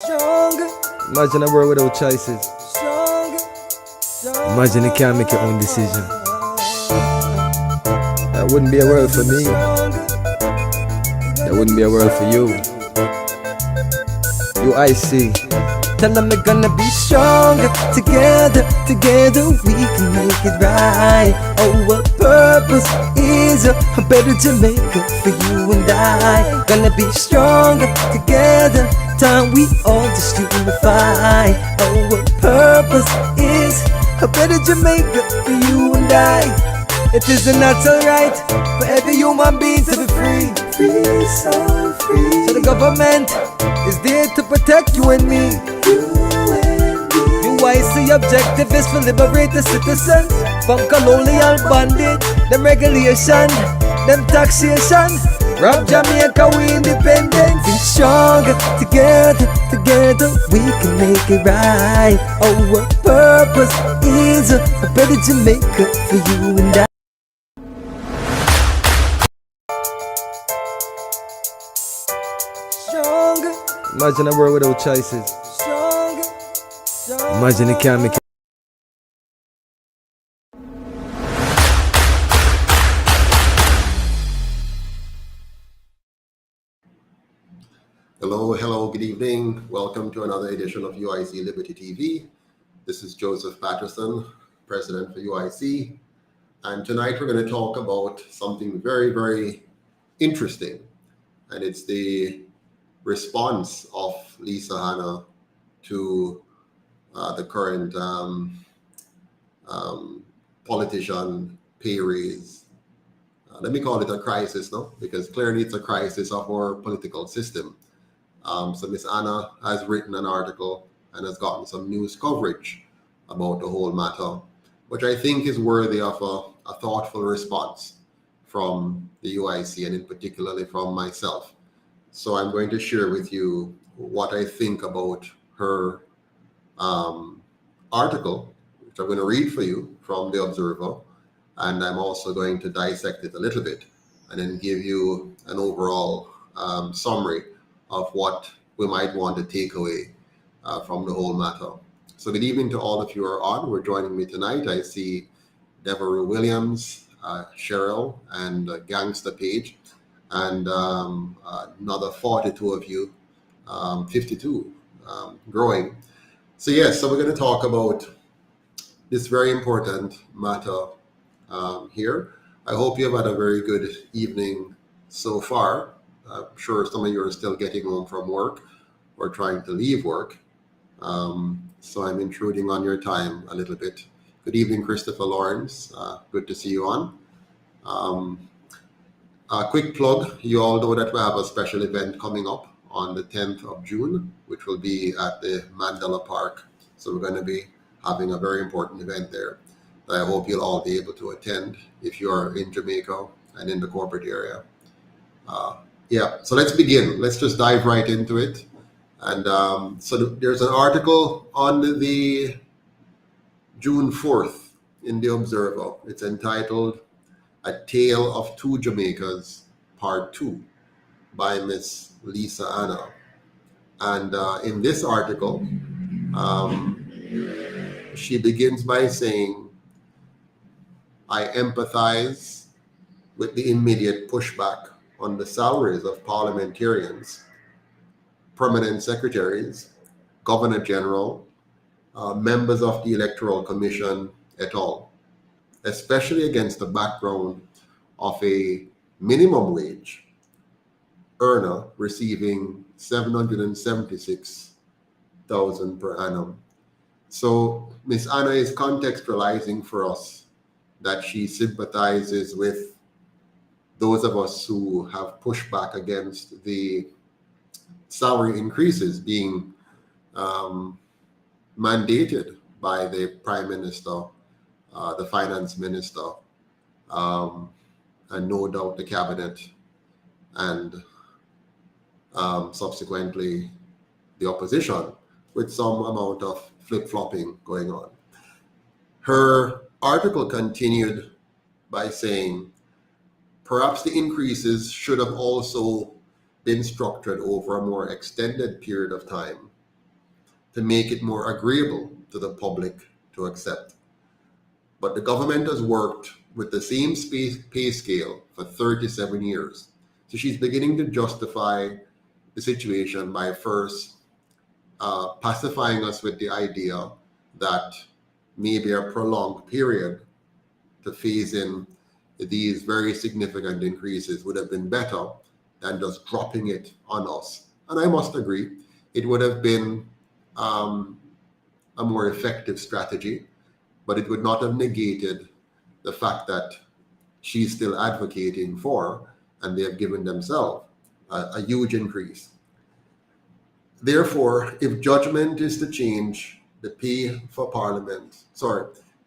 Stronger, Imagine a world without choices. stronger, Imagine you can't make your own decision. That wouldn't be a world for me. That wouldn't be a world for you. UIC. Tell them we're gonna be stronger. Together we can make it right. Our purpose is a better Jamaica for you and I. Gonna be stronger together. Time we all just unify. Our purpose is a better Jamaica for you and I. It is a natural right for every human being to be free. Free, so free. So the government is there to protect you and me. UIC objective is to liberate the citizens from colonial bondage, them regulation, them taxation. Rob Jamaica, we independent. Be stronger together we can make it right. Our purpose is a better Jamaica for you and I. Stronger, Imagine a world without choices. stronger, stronger. Imagine you can't make Hello, good evening. Welcome to another edition of UIC Liberty TV. This is Joseph Patterson, President for UIC. And tonight we're going to talk about something very, very interesting. And it's the response of Lisa Hanna to the current politician pay raise. Let me call it a crisis, no? Because clearly it's a crisis of our political system. So Ms. Anna has written an article and has gotten some news coverage about the whole matter, which I think is worthy of a thoughtful response from the UIC and in particularly from myself. So I'm going to share with you what I think about her article, which I'm going to read for you from the Observer, and I'm also going to dissect it a little bit and then give you an overall summary of what we might want to take away from the whole matter. So good evening to all of you who are on. We're joining me tonight. I see Deborah Williams, Cheryl, and Gangster Page, and another 42 of you, 52, growing. So yes, so we're going to talk about this very important matter here. I hope you have had a very good evening so far. I'm sure some of you are still getting home from work or trying to leave work. So I'm intruding on your time a little bit. Good evening, Christopher Lawrence. Good to see you on. A quick plug, you all know that we have a special event coming up on the 10th of June, which will be at the Mandela Park. So we're going to be having a very important event there that I hope you'll all be able to attend if you are in Jamaica and in the corporate area. Yeah, so let's begin. Let's just dive right into it. And so there's an article on the June 4th in the Observer. It's entitled A Tale of Two Jamaicas, Part 2 by Miss Lisa Hanna. And in this article, she begins by saying, I empathize with the immediate pushback on the salaries of parliamentarians, permanent secretaries, governor general, members of the Electoral Commission et al., especially against the background of a minimum wage earner receiving $776,000 per annum. So Ms. Anna is contextualizing for us that she sympathizes with those of us who have pushed back against the salary increases being mandated by the Prime Minister, the Finance Minister, and no doubt the Cabinet, and subsequently the opposition, with some amount of flip-flopping going on. Her article continued by saying, perhaps the increases should have also been structured over a more extended period of time to make it more agreeable to the public to accept. But the government has worked with the same pay scale for 37 years. So she's beginning to justify the situation by first pacifying us with the idea that maybe a prolonged period to phase in these very significant increases would have been better than just dropping it on us. And I must agree, it would have been a more effective strategy, but it would not have negated the fact that she's still advocating for, and they have given themselves a huge increase. Therefore, if judgment is to change the pay for parliament,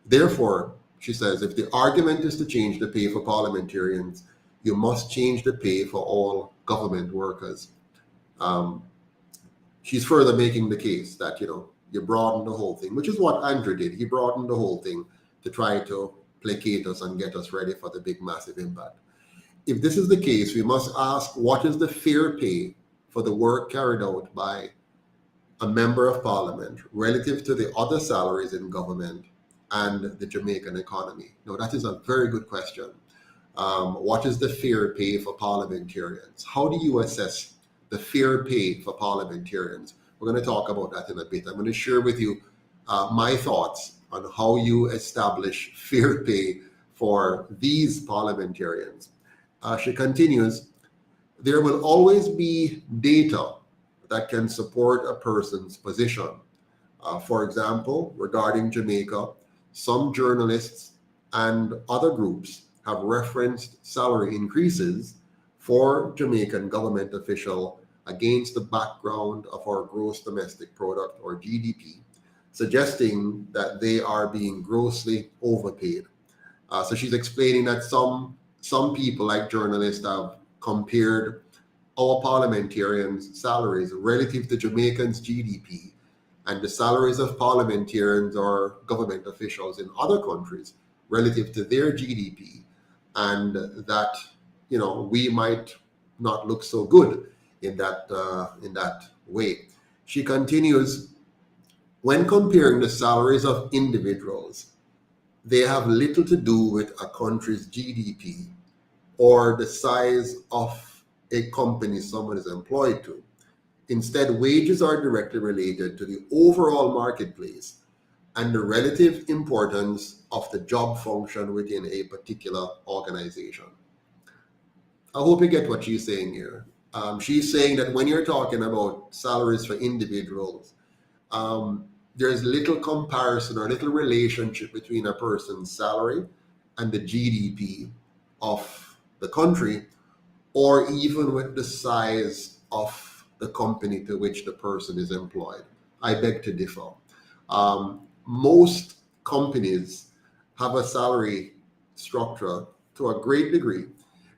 therefore, she says, if the argument is to change the pay for parliamentarians, you must change the pay for all government workers. She's further making the case that, you broaden the whole thing, which is what Andrew did. He broadened the whole thing to try to placate us and get us ready for the big, massive impact. If this is the case, we must ask, what is the fair pay for the work carried out by a member of parliament relative to the other salaries in government and the Jamaican economy? Now, that is a very good question. What is the fair pay for parliamentarians? How do you assess the fair pay for parliamentarians? We're going to talk about that in a bit. I'm going to share with you my thoughts on how you establish fair pay for these parliamentarians. She continues, there will always be data that can support a person's position. For example, regarding Jamaica, some journalists and other groups have referenced salary increases for Jamaican government officials against the background of our gross domestic product, or GDP, suggesting that they are being grossly overpaid. So she's explaining that some people, like journalists, have compared our parliamentarians' salaries relative to Jamaicans' GDP and the salaries of parliamentarians or government officials in other countries relative to their GDP, and that we might not look so good in that way. She continues, when comparing the salaries of individuals, they have little to do with a country's GDP or the size of a company someone is employed to. Instead, wages are directly related to the overall marketplace and the relative importance of the job function within a particular organization. I hope you get what she's saying here. She's saying that when you're talking about salaries for individuals, there's little comparison or little relationship between a person's salary and the GDP of the country, or even with the size of the company to which the person is employed. I beg to differ. Most companies have a salary structure to a great degree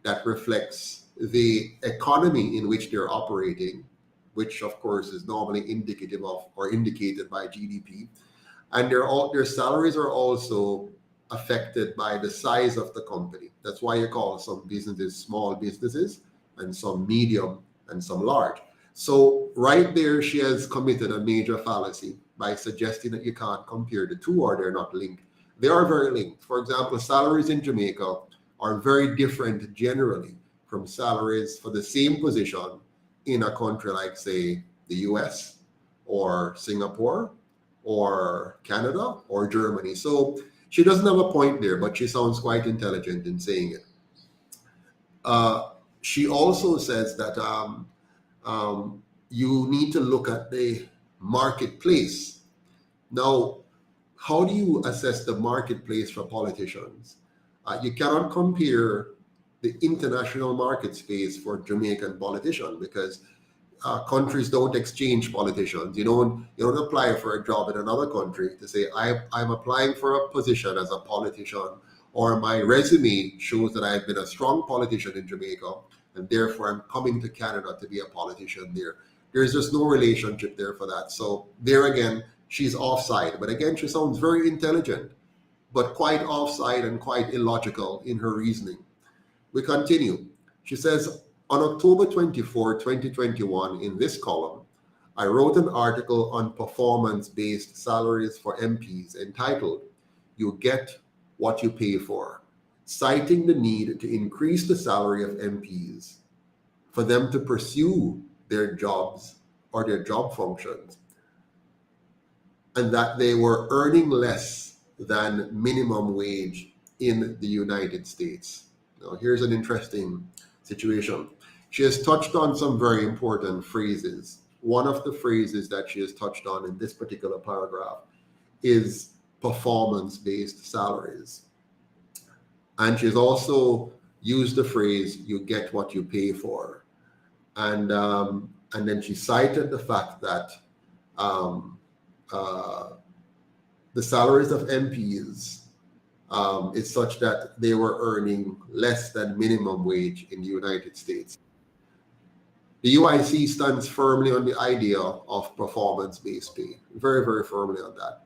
that reflects the economy in which they're operating, which of course is normally indicative of or indicated by GDP. And their salaries are also affected by the size of the company. That's why you call some businesses small businesses and some medium and some large. So right there, she has committed a major fallacy by suggesting that you can't compare the two or they're not linked. They are very linked. For example, salaries in Jamaica are very different generally from salaries for the same position in a country like, say, the US or Singapore or Canada or Germany. So she doesn't have a point there, but she sounds quite intelligent in saying it. She also says that you need to look at the marketplace. Now, how do you assess the marketplace for politicians? You cannot compare the international market space for Jamaican politicians because countries don't exchange politicians. You don't apply for a job in another country to say, I'm applying for a position as a politician, or my resume shows that I've been a strong politician in Jamaica, and therefore I'm coming to Canada to be a politician there. There's just no relationship there for that. So there again, she's offside. But again, she sounds very intelligent, but quite offside and quite illogical in her reasoning. We continue. She says, on October 24, 2021, in this column, I wrote an article on performance-based salaries for MPs entitled, "You Get What You Pay For," citing the need to increase the salary of MPs for them to pursue their jobs or their job functions, and that they were earning less than minimum wage in the United States. Now, here's an interesting situation. She has touched on some very important phrases. One of the phrases that she has touched on in this particular paragraph is performance-based salaries. And she's also used the phrase, "You get what you pay for." And then she cited the fact that the salaries of MPs is such that they were earning less than minimum wage in the United States. The UIC stands firmly on the idea of performance-based pay, very, very firmly on that.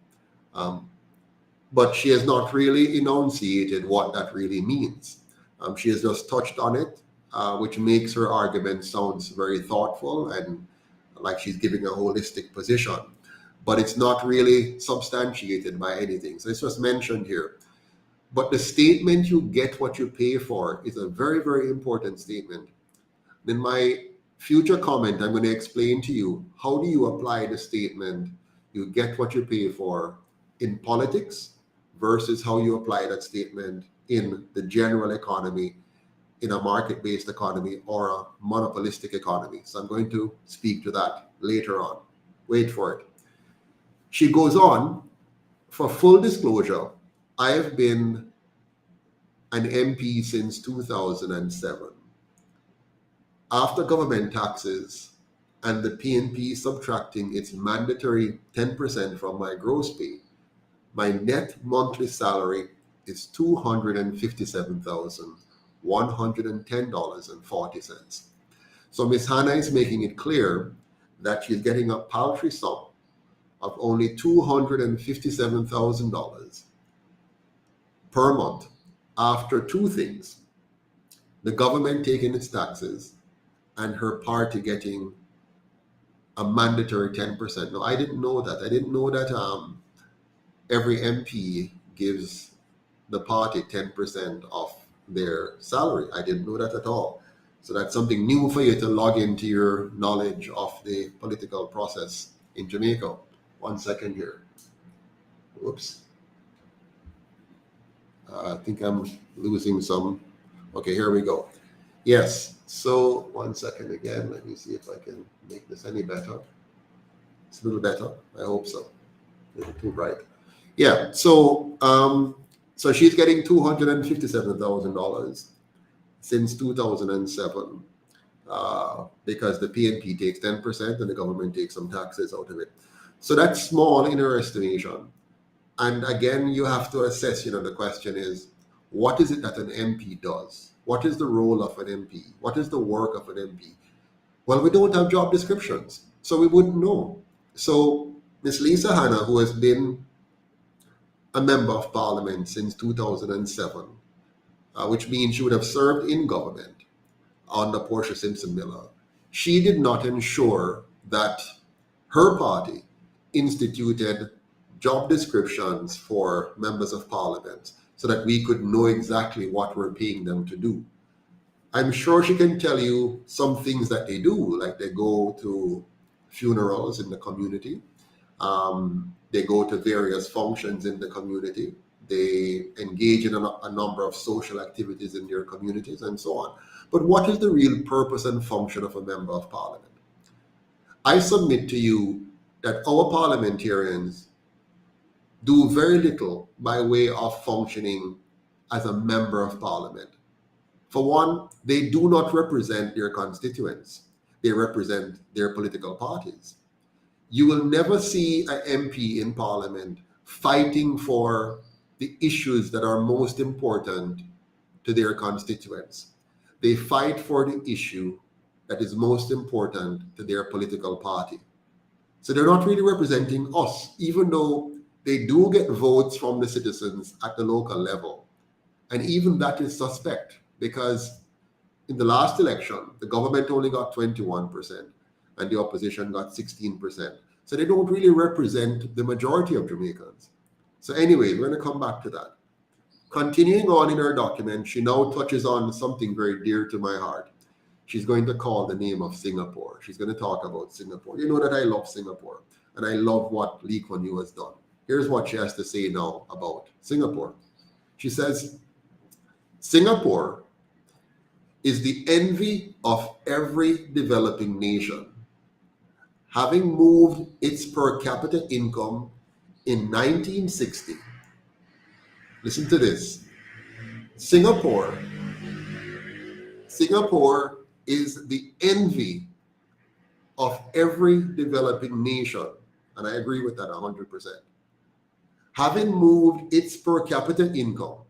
But she has not really enunciated what that really means. She has just touched on it, which makes her argument sounds very thoughtful and like she's giving a holistic position. But it's not really substantiated by anything. So it's just mentioned here. But the statement, "You get what you pay for," is a very, very important statement. In my future comment, I'm going to explain to you how do you apply the statement, "You get what you pay for," in politics versus how you apply that statement in the general economy, in a market-based economy or a monopolistic economy. So I'm going to speak to that later on. Wait for it. She goes on, "For full disclosure, I have been an MP since 2007. After government taxes and the PNP subtracting its mandatory 10% from my gross pay, my net monthly salary is $257,110.40. So Ms. Hannah is making it clear that she's getting a paltry sum of only $257,000 per month after two things: the government taking its taxes and her party getting a mandatory 10%. No, I didn't know that. I didn't know that every MP gives the party 10% of their salary. I didn't know that at all. So that's something new for you to log into your knowledge of the political process in Jamaica. 1 second here. Whoops. I think I'm losing some. Okay, here we go. Yes, so 1 second again. Let me see if I can make this any better. It's a little better. I hope so. A little too bright. Yeah, so so she's getting $257,000 since 2007 because the PNP takes 10% and the government takes some taxes out of it. So that's small in her estimation. And again, you have to assess, the question is, what is it that an MP does? What is the role of an MP? What is the work of an MP? Well, we don't have job descriptions, so we wouldn't know. So Ms. Lisa Hanna, who has been a member of parliament since 2007, which means she would have served in government under Portia Simpson Miller, she did not ensure that her party instituted job descriptions for members of parliament so that we could know exactly what we're paying them to do. I'm sure she can tell you some things that they do, like they go to funerals in the community, they go to various functions in the community, they engage in a number of social activities in their communities and so on. But what is the real purpose and function of a member of parliament? I submit to you that our parliamentarians do very little by way of functioning as a member of parliament. For one, they do not represent their constituents. They represent their political parties. You will never see an MP in parliament fighting for the issues that are most important to their constituents. They fight for the issue that is most important to their political party. So they're not really representing us, even though they do get votes from the citizens at the local level. And even that is suspect, because in the last election, the government only got 21%. and the opposition got 16%. So they don't really represent the majority of Jamaicans. So anyway, we're going to come back to that. Continuing on in her document, she now touches on something very dear to my heart. She's going to call the name of Singapore. She's going to talk about Singapore. You know that I love Singapore, and I love what Lee Kuan Yew has done. Here's what she has to say now about Singapore. She says, Singapore is the envy of every developing nation, having moved its per capita income in 1960. Listen to this. Singapore is the envy of every developing nation, and I agree with that 100%. Having moved its per capita income,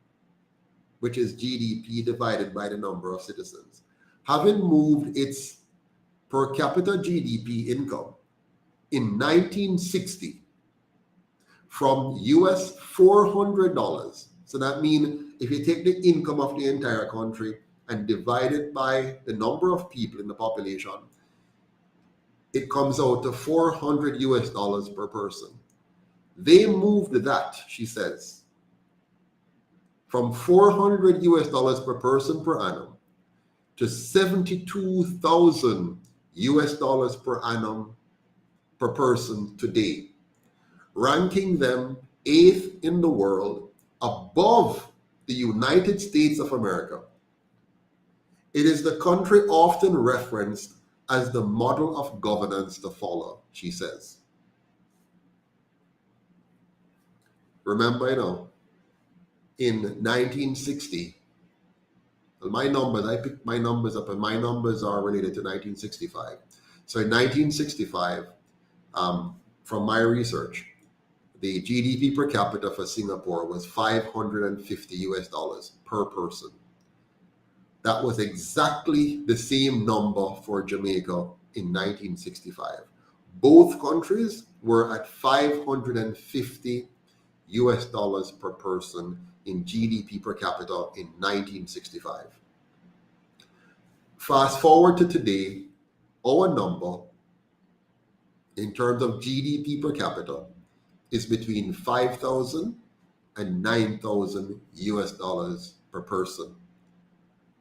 which is GDP divided by the number of citizens, having moved its per capita GDP income in 1960 from US $400. So that means if you take the income of the entire country and divide it by the number of people in the population, it comes out to $400 per person. They moved that, she says, from $400 per person per annum to $72,000 per annum per person today, ranking them 8th in the world above the United States of America. It is the country often referenced as the model of governance to follow, she says. Remember, in 1960, well, I picked my numbers up, and my numbers are related to 1965. So in 1965, from my research, the GDP per capita for Singapore was $550 per person. That was exactly the same number for Jamaica in 1965. Both countries were at $550 per person in GDP per capita in 1965. Fast forward to today, our number in terms of GDP per capita is between $5,000 and $9,000 per person,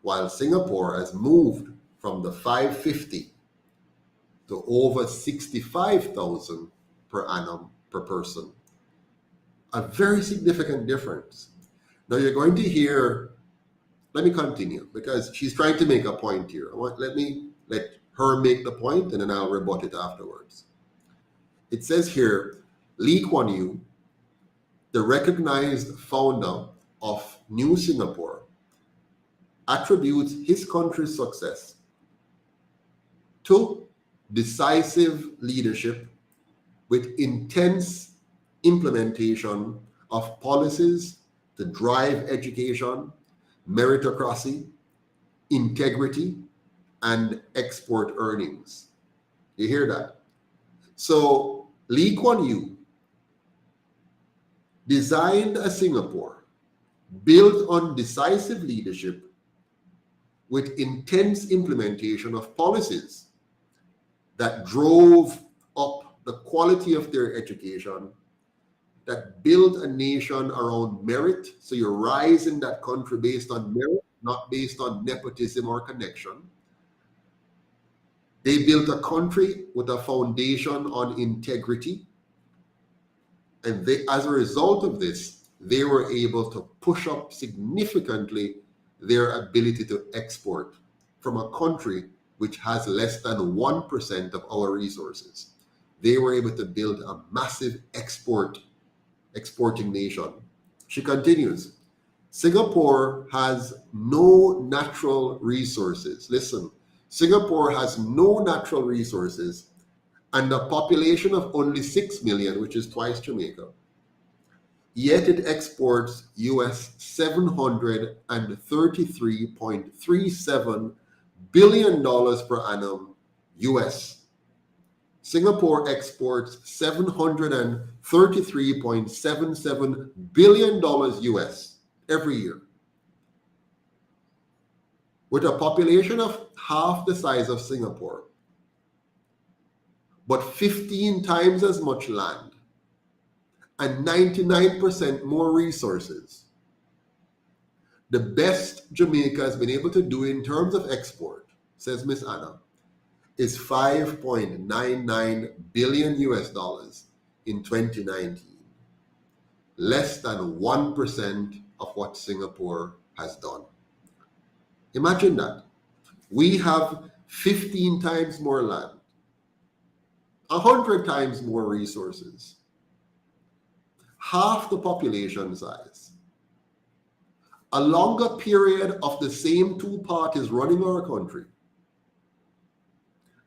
while Singapore has moved from the 550 to over 65,000 per annum per person. A very significant difference. Now you're going to hear, let me continue, because she's trying to make a point here. Let her make the point, and then I'll rebut it afterwards. It says here, Lee Kuan Yew, the recognized founder of New Singapore, attributes his country's success to decisive leadership with intense implementation of policies to drive education, meritocracy, integrity, and export earnings. You hear that? So Lee Kuan Yew designed a Singapore built on decisive leadership with intense implementation of policies that drove up the quality of their education, that build a nation around merit. So you rise in that country based on merit, not based on nepotism or connection. They built a country with a foundation on integrity. And as a result of this, they were able to push up significantly their ability to export from a country which has less than 1% of our resources. They were able to build a massive exporting nation. She continues, Singapore has no natural resources. Listen, Singapore has no natural resources and a population of only 6 million, which is twice Jamaica. Yet it exports US $733.37 billion per annum US. Singapore exports $733.77 billion US every year. With a population of half the size of Singapore, but 15 times as much land and 99% more resources. The best Jamaica has been able to do in terms of export, says Miss Anna, is $5.99 billion in 2019, less than 1% of what Singapore has done. Imagine that. We have 15 times more land, 100 times more resources, half the population size, a longer period of the same two parties running our country,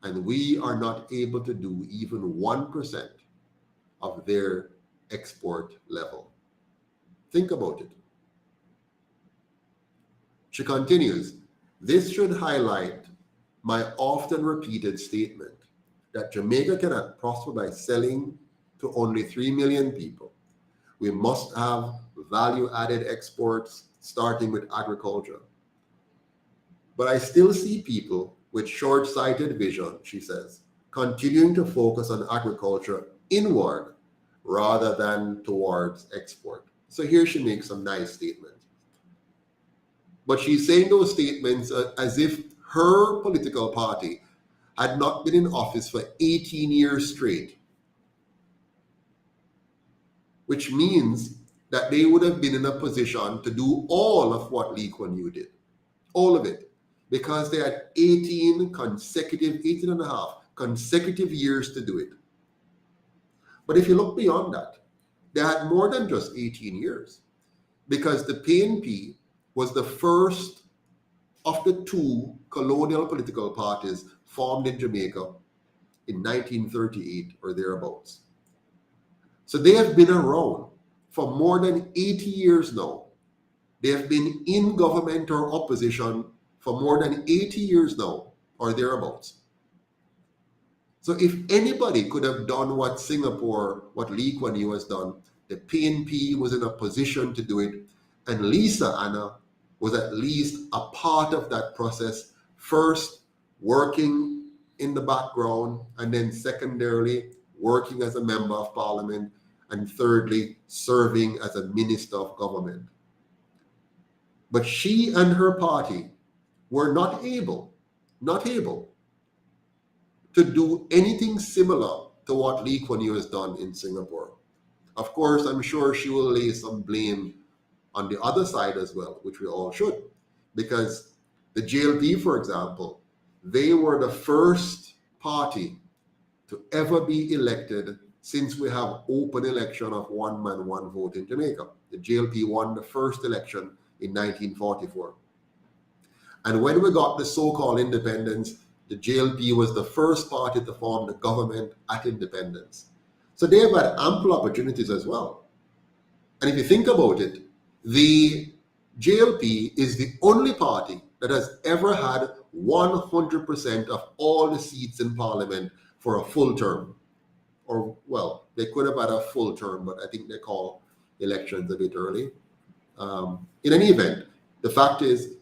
and we are not able to do even 1% of their export level. Think about it. She continues, this should highlight my often repeated statement that Jamaica cannot prosper by selling to only 3 million people. We must have value-added exports, starting with agriculture. But I still see people with short-sighted vision, she says, continuing to focus on agriculture inward rather than towards export. So here she makes some nice statements. But she's saying those statements as if her political party had not been in office for 18 years straight, which means that they would have been in a position to do all of what Lee Kuan Yew did, all of it, because they had 18 and a half consecutive years to do it. But if you look beyond that, they had more than just 18 years, because the PNP was the first of the two colonial political parties formed in Jamaica in 1938 or thereabouts. So they have been around for more than 80 years now. They have been in government or opposition for more than 80 years now or thereabouts. So if anybody could have done what Lee Kuan Yew has done, the PNP was in a position to do it, and Lisa Anna was at least a part of that process, first working in the background, and then secondarily working as a member of parliament, and thirdly serving as a minister of government. But she and her party were not able to do anything similar to what Lee Kuan Yew has done in Singapore. Of course, I'm sure she will lay some blame on the other side as well, which we all should, because the JLP, for example, they were the first party to ever be elected since we have open election of one man, one vote in Jamaica. The JLP won the first election in 1944. And when we got the so-called independence, the JLP was the first party to form the government at independence. So they have had ample opportunities as well. And if you think about it, the JLP is the only party that has ever had 100% of all the seats in parliament for a full term. Or, well, they could have had a full term, but I think they call elections a bit early. In any event, the fact is,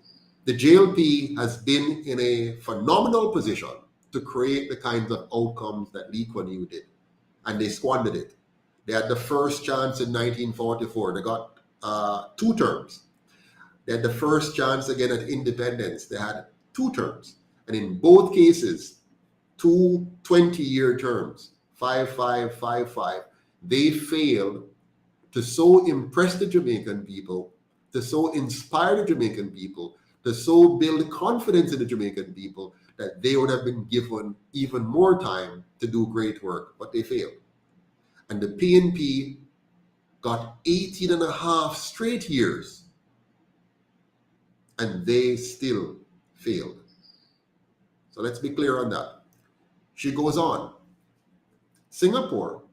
the JLP has been in a phenomenal position to create the kinds of outcomes that Lee Kuan Yew did, and they squandered it. They had the first chance in 1944. They got 2 terms. They had the first chance again at independence. They had 2 terms. And in both cases, 2 20-year terms, 5-5, 5-5, they failed to so impress the Jamaican people, to so inspire the Jamaican people, to so build confidence in the Jamaican people that they would have been given even more time to do great work, but they failed. And the PNP got 18 and a half straight years, and they still failed. So let's be clear on that. She goes on. Singapore,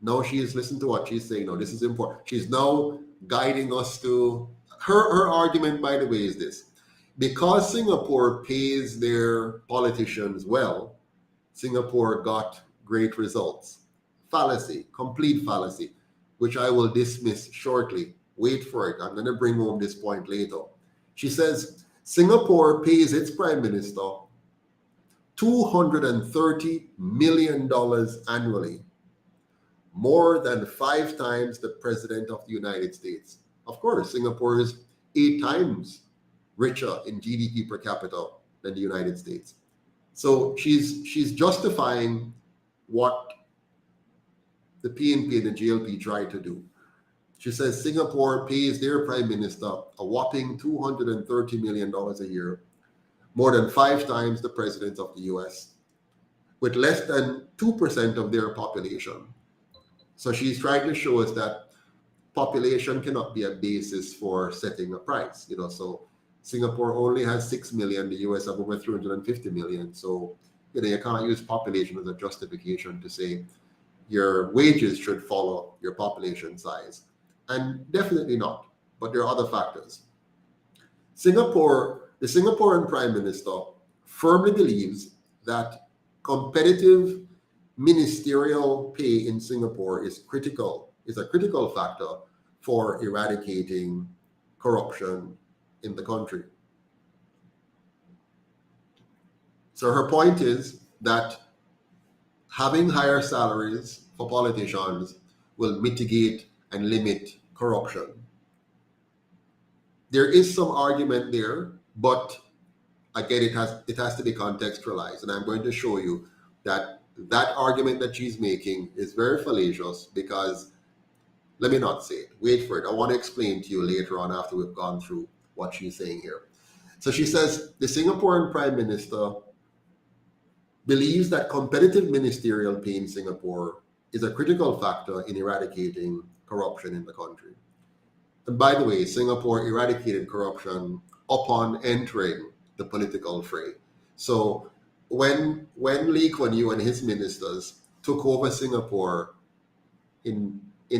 now she is listening to what she's saying. Now, this is important. She's now guiding us to her argument, by the way, is this. Because Singapore pays their politicians well, Singapore got great results. Fallacy, complete fallacy, which I will dismiss shortly. Wait for it. I'm going to bring home this point later. She says Singapore pays its prime minister $230 million annually, more than 5 times the President of the United States. Of course, Singapore is 8 times richer in GDP per capita than the United States. So she's justifying what the PNP and the JLP tried to do. She says Singapore pays their prime minister a whopping $230 million a year, more than 5 times the president of the US, with less than 2% of their population. So she's trying to show us that population cannot be a basis for setting a price. So Singapore only has 6 million, the US have over 350 million. So you can't use population as a justification to say your wages should follow your population size. And definitely not, but there are other factors. The Singaporean Prime Minister firmly believes that competitive ministerial pay in Singapore is a critical factor for eradicating corruption in the country. So her point is that having higher salaries for politicians will mitigate and limit corruption. There is some argument there, but again, it has to be contextualized. And I'm going to show you that argument that she's making is very fallacious because, let me not say it, wait for it. I want to explain to you later on after we've gone through what she's saying here. So she says the Singaporean Prime Minister believes that competitive ministerial pay in Singapore is a critical factor in eradicating corruption in the country. And by the way, Singapore eradicated corruption upon entering the political fray. So when Lee Kuan Yew and his ministers took over Singapore in the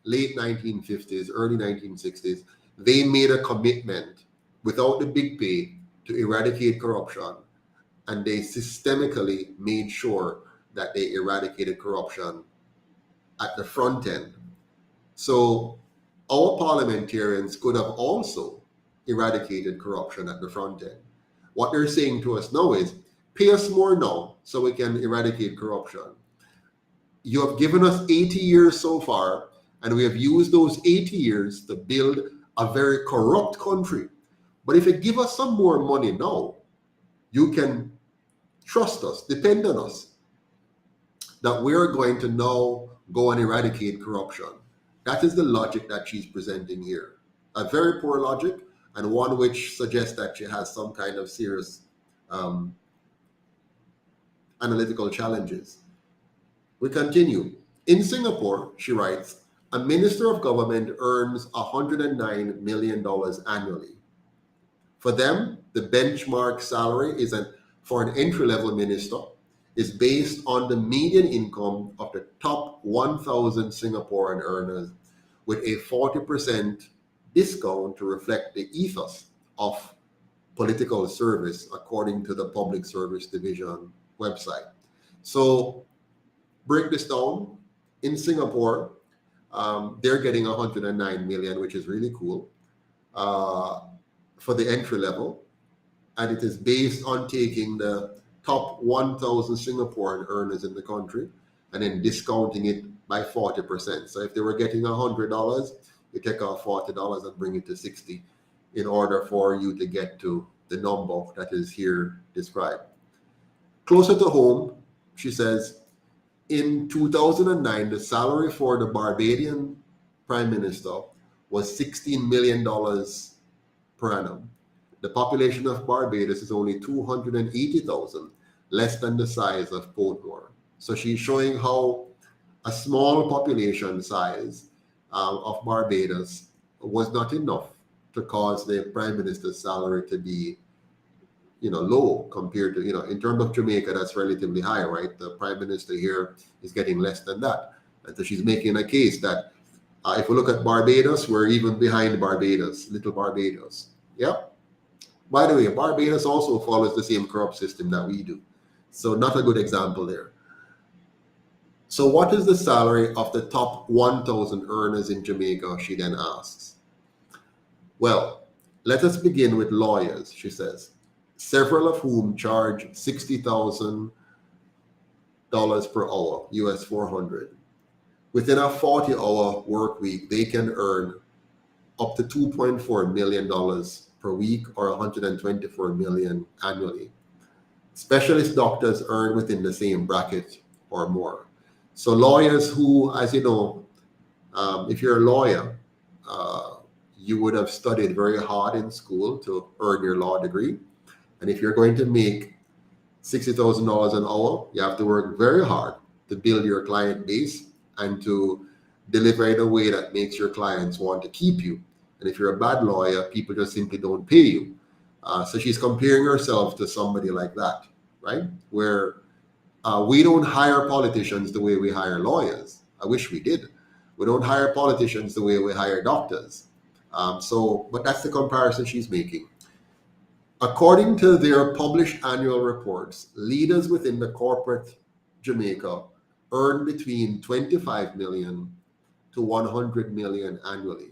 late 1950s, early 1960s, they made a commitment without the big pay to eradicate corruption, and they systemically made sure that they eradicated corruption at the front end. So our parliamentarians could have also eradicated corruption at the front end. What they're saying to us now is, pay us more now so we can eradicate corruption. You have given us 80 years so far, and we have used those 80 years to build a very corrupt country. But if you give us some more money now, you can trust us, depend on us, that we're going to now go and eradicate corruption. That is the logic that she's presenting here. A very poor logic, and one which suggests that she has some kind of serious analytical challenges. We continue. In Singapore, she writes, a minister of government earns $109 million annually. For them, the benchmark salary for an entry-level minister is based on the median income of the top 1,000 Singaporean earners, with a 40% discount to reflect the ethos of political service, according to the Public Service Division website. So break this down. In Singapore, they're getting 109 million, which is really cool, for the entry level. And it is based on taking the top 1,000 Singaporean earners in the country and then discounting it by 40%. So if they were getting $100, you take off $40 and bring it to 60 in order for you to get to the number that is here described. Closer to home, she says, in 2009, the salary for the Barbadian Prime Minister was $16 million per annum. The population of Barbados is only 280,000, less than the size of Portmore. So she's showing how a small population size of Barbados was not enough to cause the Prime Minister's salary to be, low compared to, in terms of Jamaica, that's relatively high, right? The Prime Minister here is getting less than that. And so she's making a case that if we look at Barbados, we're even behind Barbados, little Barbados. Yep. By the way, Barbados also follows the same corrupt system that we do. So not a good example there. So what is the salary of the top 1,000 earners in Jamaica, she then asks. Well, let us begin with lawyers, she says. several of whom charge $60,000 per hour, US 400. Within a 40-hour work week, they can earn up to $2.4 million per week or $124 million annually. Specialist doctors earn within the same bracket or more. So lawyers who, as you know, if you're a lawyer, you would have studied very hard in school to earn your law degree. And if you're going to make $60,000 an hour, you have to work very hard to build your client base and to deliver in a way that makes your clients want to keep you. And if you're a bad lawyer, people just simply don't pay you. So she's comparing herself to somebody like that, right? Where we don't hire politicians the way we hire lawyers. I wish we did. We don't hire politicians the way we hire doctors. But that's the comparison she's making. According to their published annual reports, leaders within the corporate Jamaica earn between 25 million to 100 million annually.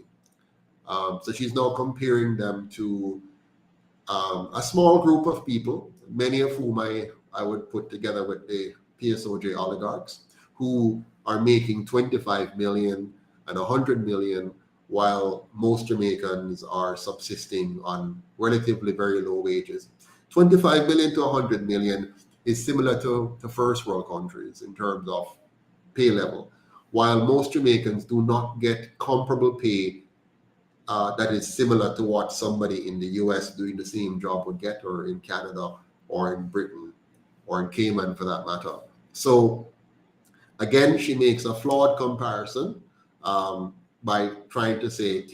So she's now comparing them to a small group of people, many of whom I would put together with the PSOJ oligarchs, who are making 25 million and 100 million, while most Jamaicans are subsisting on relatively very low wages. 25 million to 100 million is similar to first world countries in terms of pay level, while most Jamaicans do not get comparable pay that is similar to what somebody in the US doing the same job would get, or in Canada, or in Britain, or in Cayman for that matter. So again, she makes a flawed comparison by trying to say,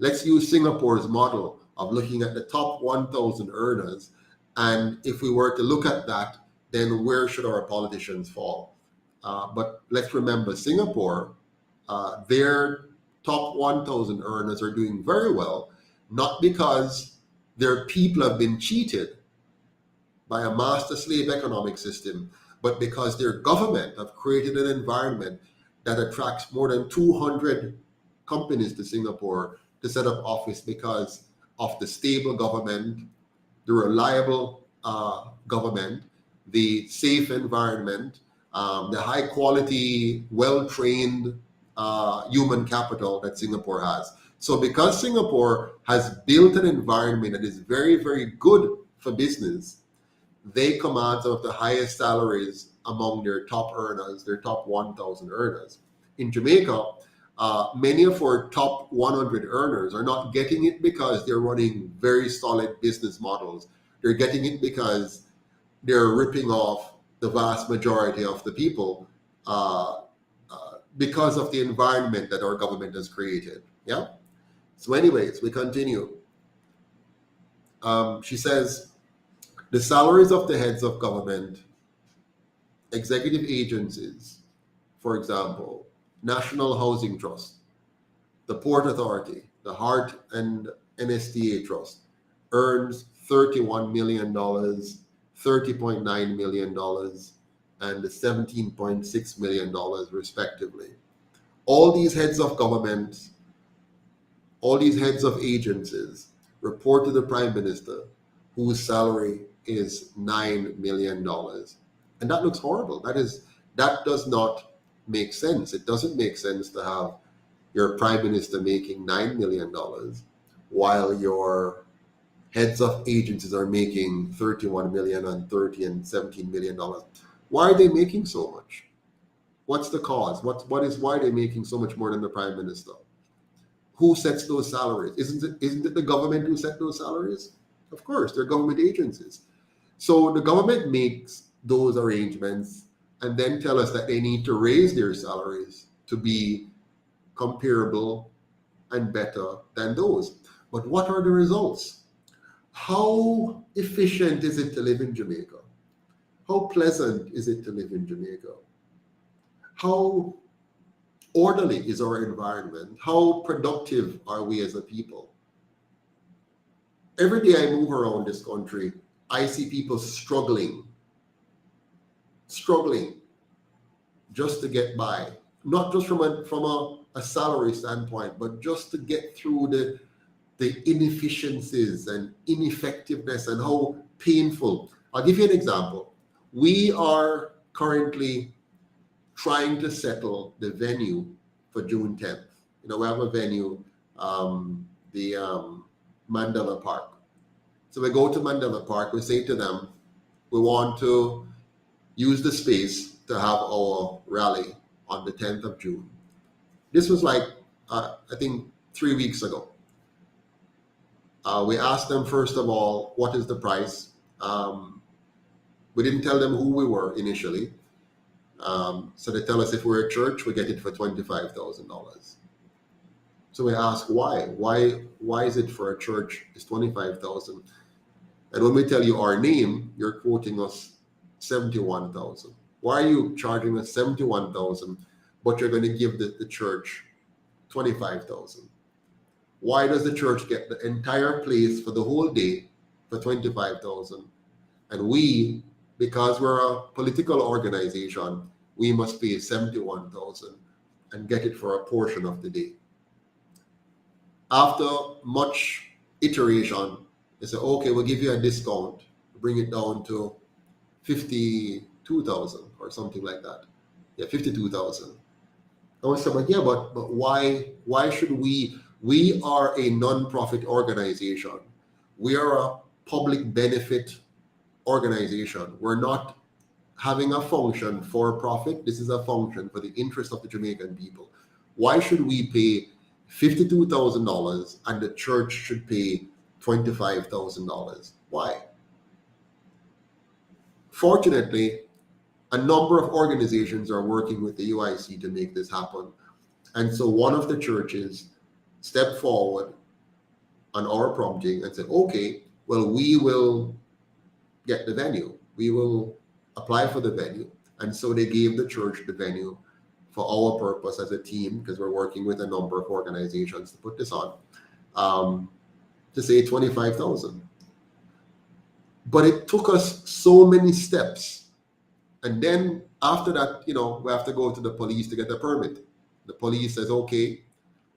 let's use Singapore's model of looking at the top 1,000 earners. And if we were to look at that, then where should our politicians fall? But let's remember, Singapore, their top 1,000 earners are doing very well, not because their people have been cheated by a master slave economic system, but because their government have created an environment that attracts more than 200 companies to Singapore to set up office because of the stable government, the reliable government, the safe environment, the high quality, well-trained human capital that Singapore has. So because Singapore has built an environment that is very, very good for business, they command some of the highest salaries among their top earners, their top 1,000 earners. In Jamaica, many of our top 100 earners are not getting it because they're running very solid business models. They're getting it because they're ripping off the vast majority of the people because of the environment that our government has created. Yeah. So anyways, we continue. She says, the salaries of the heads of government, executive agencies, for example, National Housing Trust, the Port Authority, the Heart and NSTA Trust, earns $31 million, $30.9 million, and $17.6 million, respectively. All these heads of government, all these heads of agencies report to the Prime Minister, whose salary is $9 million. And that looks horrible. That does not make sense. It doesn't make sense to have your Prime Minister making $9 million while your heads of agencies are making $31 million and $30 and $17 million. Why are they making so much? What's the cause? Why are they making so much more than the Prime Minister? Who sets those salaries? Isn't it the government who set those salaries? Of course, they're government agencies. So the government makes those arrangements and then tell us that they need to raise their salaries to be comparable and better than those. But what are the results? How efficient is it to live in Jamaica? How pleasant is it to live in Jamaica? How orderly is our environment? How productive are we as a people? Every day I move around this country, I see people struggling just to get by, not just from a salary standpoint, but just to get through the inefficiencies and ineffectiveness and how painful. I'll give you an example. We are currently trying to settle the venue for June 10th. You know, we have a venue, the Mandela Park. So we go to Mandela Park, we say to them, we want to use the space to have our rally on the 10th of June. This was like, I think 3 weeks ago. We asked them, first of all, what is the price? We didn't tell them who we were initially. So they tell us if we're a church, we get it for $25,000. So we ask why? Why is it for a church it's $25,000? And when we tell you our name, you're quoting us $71,000. Why are you charging us $71,000, but you're going to give the church $25,000? Why does the church get the entire place for the whole day for $25,000? And we, because we're a political organization, we must pay $71,000 and get it for a portion of the day. After much iteration, they say, okay, we'll give you a discount, bring it down to $52,000 or something like that. Yeah, $52,000. I was saying, yeah, but why should we are a non-profit organization. We are a public benefit organization. We're not having a function for profit. This is a function for the interest of the Jamaican people. Why should we pay $52,000 and the church should pay $25,000? Why? Fortunately, a number of organizations are working with the UIC to make this happen. And so one of the churches stepped forward on our prompting and said, okay, well, we will get the venue. We will apply for the venue. And so they gave the church the venue for our purpose as a team, because we're working with a number of organizations to put this on, to say $25,000. But it took us so many steps. And then after that, you know, we have to go to the police to get a permit. The police says, okay,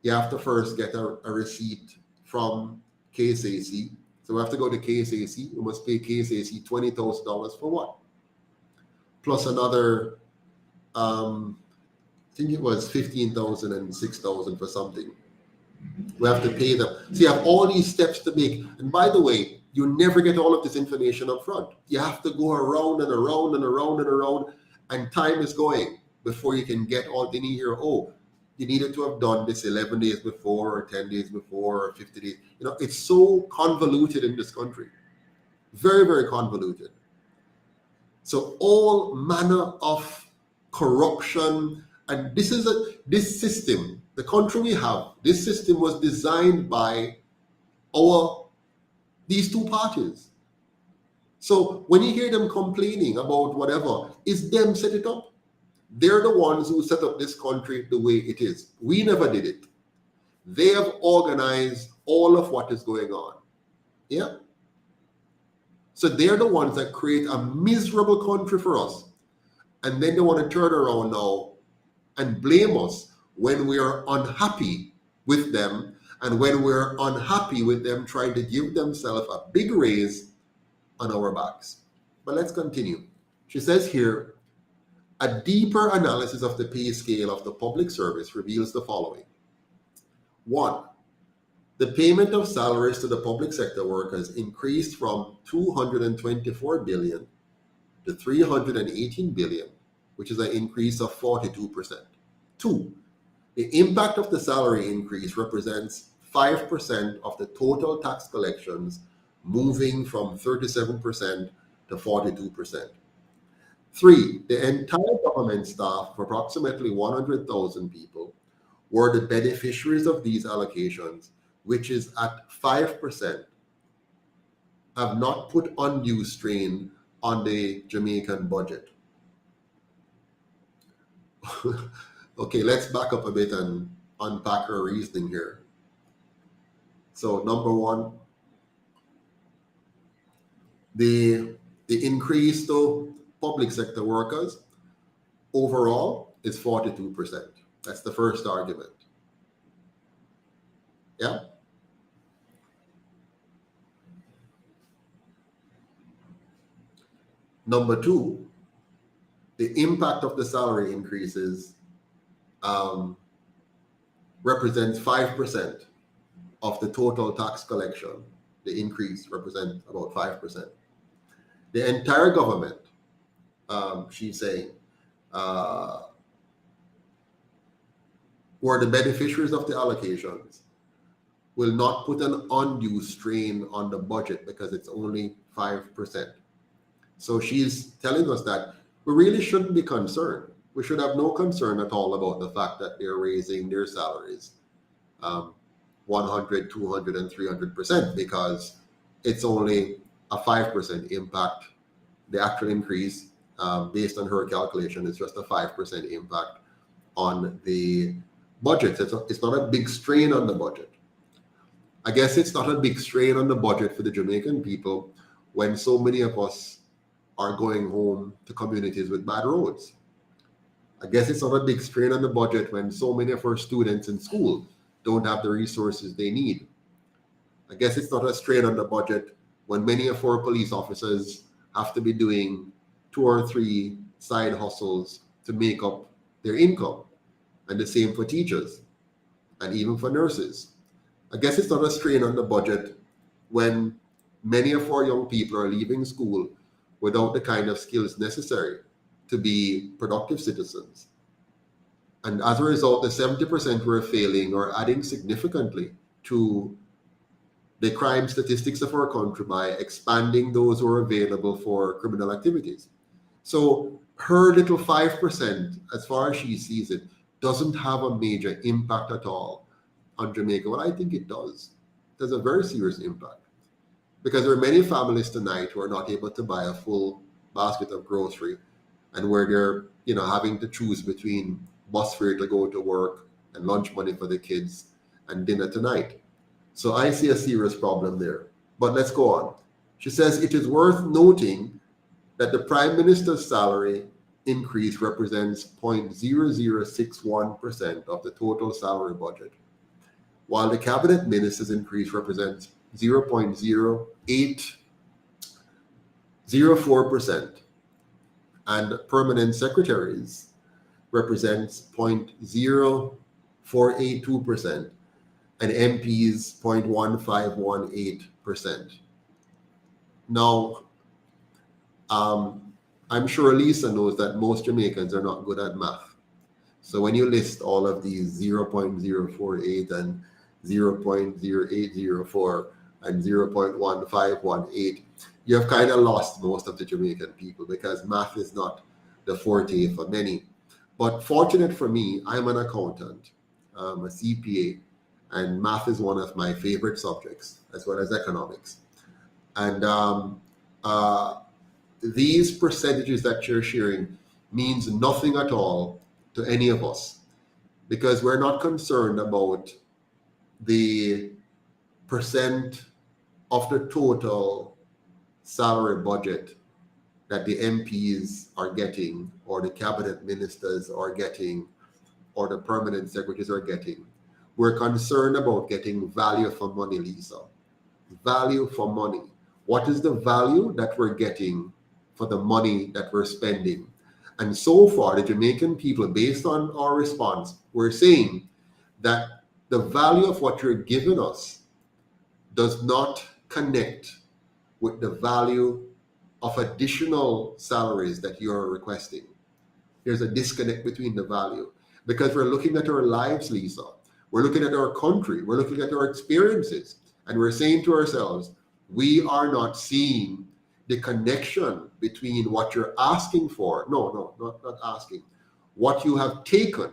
you have to first get a receipt from KSAC. So we have to go to KSAC. We must pay KSAC $20,000 for what? Plus another, I think it was $15,000 and $6,000 for something. We have to pay them. So you have all these steps to make. And by the way, you never get all of this information up front. You have to go around and around and around and around, and time is going before you can get all the need here. Oh, you needed to have done this 11 days before, or 10 days before, or 50 days. You know, it's so convoluted in this country. Very, very convoluted. So all manner of corruption, and this system, the country we have, this system was designed by these two parties. So when you hear them complaining about whatever, it's them set it up. They're the ones who set up this country the way it is. We never did it. They have organized all of what is going on. Yeah. So they're the ones that create a miserable country for us. And then they want to turn around now and blame us when we are unhappy with them, and when we're unhappy with them trying to give themselves a big raise on our backs. But let's continue. She says here, a deeper analysis of the pay scale of the public service reveals the following. 1. The payment of salaries to the public sector workers increased from $224 billion to $318 billion, which is an increase of 42%. 2. The impact of the salary increase represents 5% of the total tax collections, moving from 37% to 42%. 3. The entire government staff of approximately 100,000 people were the beneficiaries of these allocations, which is at 5%, have not put undue strain on the Jamaican budget. Okay, let's back up a bit and unpack her reasoning here. So number 1, the increase to public sector workers overall is 42%. That's the first argument. Yeah. Number two, the impact of the salary increases represents 5% of the total tax collection. The increase represents about 5%. The entire government, she's saying, who are the beneficiaries of the allocations, will not put an undue strain on the budget because it's only 5%. So she's telling us that we really shouldn't be concerned. We should have no concern at all about the fact that they're raising their salaries 100, 200, and 300% because it's only a 5% impact. The actual increase, based on her calculation, is just a 5% impact on the budget. It's not a big strain on the budget. I guess it's not a big strain on the budget for the Jamaican people when so many of us are going home to communities with bad roads. I guess it's not a big strain on the budget when so many of our students in school don't have the resources they need. I guess it's not a strain on the budget when many of our police officers have to be doing 2 or 3 side hustles to make up their income. And the same for teachers and even for nurses. I guess it's not a strain on the budget when many of our young people are leaving school without the kind of skills necessary to be productive citizens. And as a result, the 70% who are failing are adding significantly to the crime statistics of our country by expanding those who are available for criminal activities. So her little 5%, as far as she sees it, doesn't have a major impact at all on Jamaica. Well, I think it does. There's a very serious impact because there are many families tonight who are not able to buy a full basket of grocery, and where they're having to choose between bus fare to go to work and lunch money for the kids and dinner tonight. So I see a serious problem there. But let's go on. She says it is worth noting that the Prime Minister's salary increase represents 0.0061% of the total salary budget, while the Cabinet Minister's increase represents 0.0804%, and permanent secretaries represents 0.0482%, and MPs 0.1518%. Now, I'm sure Lisa knows that most Jamaicans are not good at math. So when you list all of these 0.048 and 0.0804 and 0.1518, you have kind of lost most of the Jamaican people because math is not the forte for many. But fortunate for me, I'm an accountant, a CPA, and math is one of my favorite subjects, as well as economics. And these percentages that you're sharing means nothing at all to any of us, because we're not concerned about the percent of the total salary budget that the MPs are getting, or the cabinet ministers are getting, or the permanent secretaries are getting. We're concerned about getting value for money, Lisa. Value for money. What is the value that we're getting for the money that we're spending? And so far, the Jamaican people, based on our response, we're saying that the value of what you're giving us does not connect with the value of additional salaries that you're requesting. There's a disconnect between the value, because we're looking at our lives, Lisa. We're looking at our country. We're looking at our experiences. And we're saying to ourselves, we are not seeing the connection between what you're asking for. Not asking. What you have taken,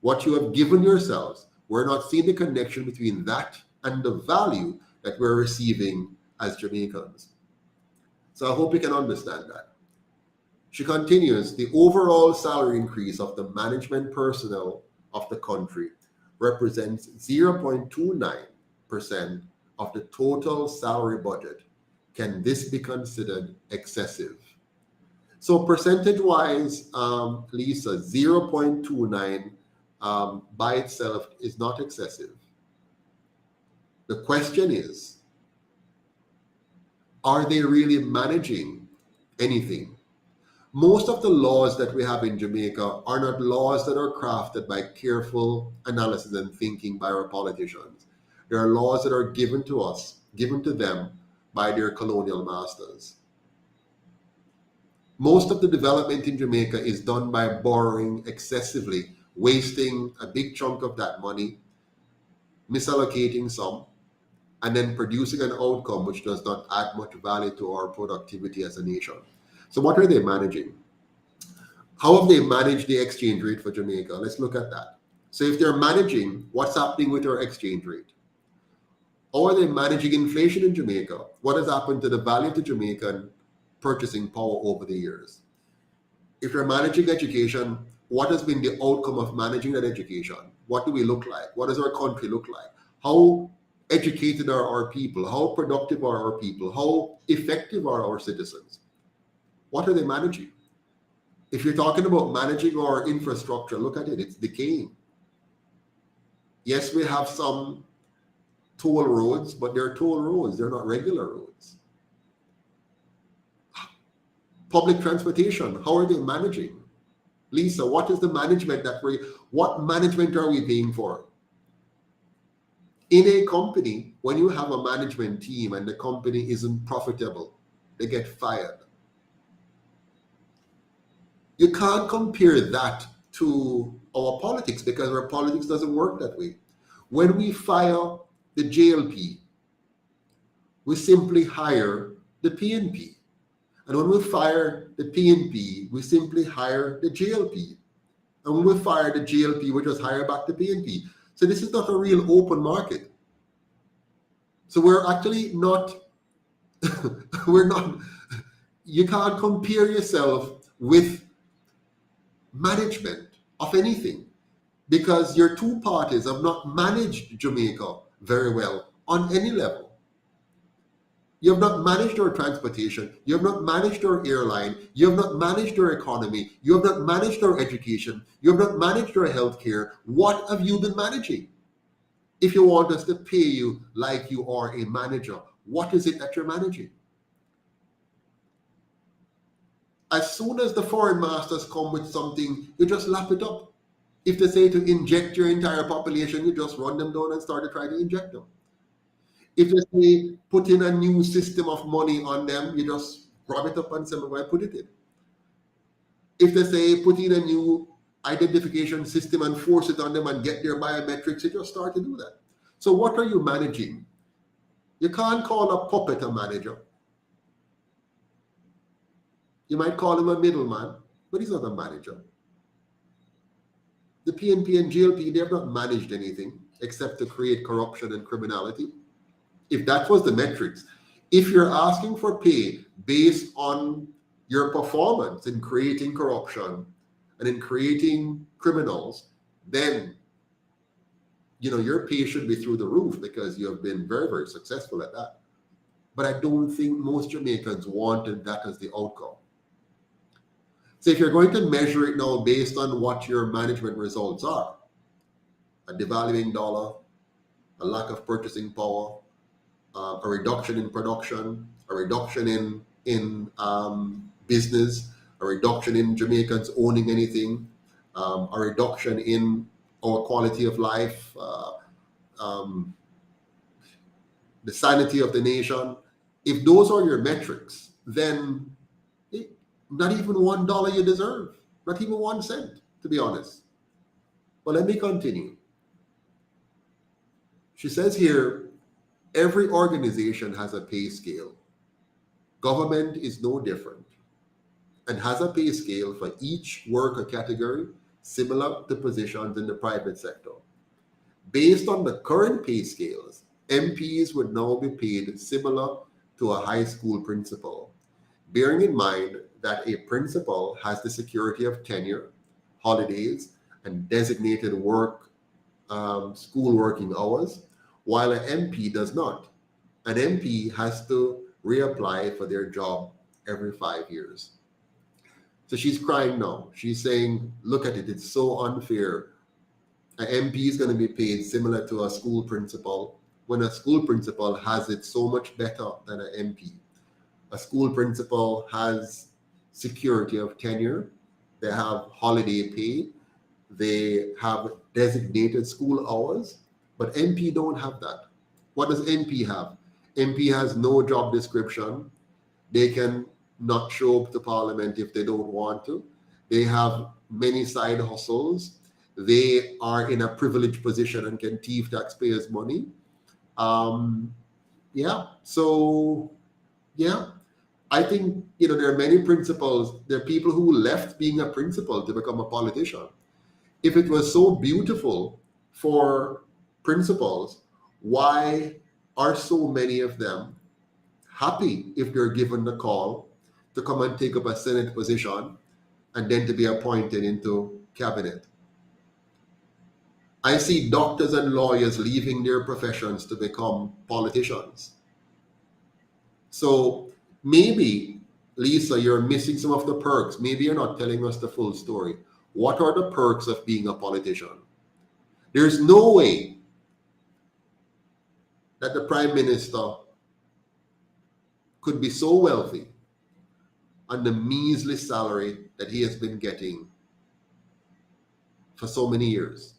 what you have given yourselves. We're not seeing the connection between that and the value that we're receiving as Jamaicans. So I hope you can understand that. She continues, the overall salary increase of the management personnel of the country represents 0.29% of the total salary budget. Can this be considered excessive? So percentage-wise, Lisa, 0.29 by itself is not excessive. The question is, are they really managing anything? Most of the laws that we have in Jamaica are not laws that are crafted by careful analysis and thinking by our politicians. There are laws that are given to us, given to them by their colonial masters. Most of the development in Jamaica is done by borrowing excessively, wasting a big chunk of that money, misallocating some, and then producing an outcome which does not add much value to our productivity as a nation. So what are they managing? How have they managed the exchange rate for Jamaica? Let's look at that. So if they're managing, what's happening with our exchange rate? How are they managing inflation in Jamaica? What has happened to the value of the Jamaican purchasing power over the years? If they're managing education, what has been the outcome of managing that education? What do we look like? What does our country look like? How educated are our people? How productive are our people? How effective are our citizens? What are they managing? If you're talking about managing our infrastructure, look at it, it's decaying. Yes, we have some toll roads, but they're toll roads, they're not regular roads. Public transportation, how are they managing? Lisa, what is the management what management are we paying for? In a company, when you have a management team and the company isn't profitable, they get fired. You can't compare that to our politics because our politics doesn't work that way. When we fire the JLP, we simply hire the PNP. And when we fire the PNP, we simply hire the JLP. And when we fire the JLP, we just hire back the PNP. So this is not a real open market. So we're actually not, you can't compare yourself with management of anything because your two parties have not managed Jamaica very well on any level. You have not managed our transportation. You have not managed our airline. You have not managed our economy. You have not managed our education. You have not managed our healthcare. What have you been managing? If you want us to pay you like you are a manager, what is it that you're managing? As soon as the foreign masters come with something, you just lap it up. If they say to inject your entire population, you just run them down and start to try to inject them. If they say put in a new system of money on them, you just grab it up and say, where put it in. If they say put in a new identification system and force it on them and get their biometrics, you just start to do that. So what are you managing? You can't call a puppet a manager. You might call him a middleman, but he's not a manager. The PNP and GLP, they have not managed anything except to create corruption and criminality. If that was the metrics, if you're asking for pay based on your performance in creating corruption and in creating criminals, then your pay should be through the roof because you have been very, very successful at that. But I don't think most Jamaicans wanted that as the outcome. So if you're going to measure it now based on what your management results are, a devaluing dollar, a lack of purchasing power, a reduction in production, a reduction in business, a reduction in Jamaicans owning anything, a reduction in our quality of life, the sanity of the nation. If those are your metrics, then not even $1 you deserve, not even 1 cent, to be honest. But let me continue. She says here, every organization has a pay scale. Government is no different and has a pay scale for each worker category similar to positions in the private sector. Based on the current pay scales, MPs would now be paid similar to a high school principal, bearing in mind that a principal has the security of tenure, holidays, and designated school working hours, while an MP does not. An MP has to reapply for their job every 5 years. So she's crying now. She's saying, look at it, it's so unfair. An MP is going to be paid similar to a school principal when a school principal has it so much better than an MP. A school principal has security of tenure, they have holiday pay, they have designated school hours, but MP don't have that. What does MP have? MP has no job description. They can not show up to Parliament if they don't want to. They have many side hustles. They are in a privileged position and can thief taxpayers' money. I think there are many principals. There are people who left being a principal to become a politician. If it was so beautiful for principals, why are so many of them happy if they're given the call to come and take up a Senate position and then to be appointed into cabinet? I see doctors and lawyers leaving their professions to become politicians. So maybe, Lisa, you're missing some of the perks. Maybe you're not telling us the full story. What are the perks of being a politician? There's no way that the Prime Minister could be so wealthy on the measly salary that he has been getting for so many years.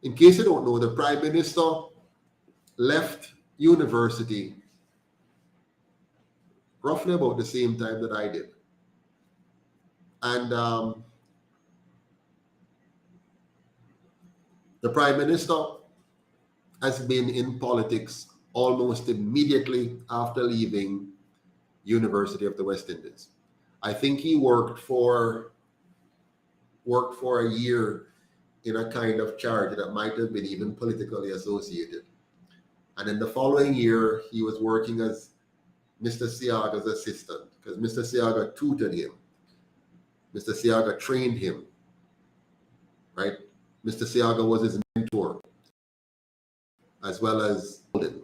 In case you don't know, the Prime Minister left university roughly about the same time that I did. And the Prime Minister has been in politics almost immediately after leaving University of the West Indies. I think he worked for a year in a kind of charity that might have been even politically associated. And then the following year, he was working as Mr. Siaga's assistant, because Mr. Siaga tutored him. Mr. Siaga trained him, right? Mr. Siaga was his mentor, as well as Golden.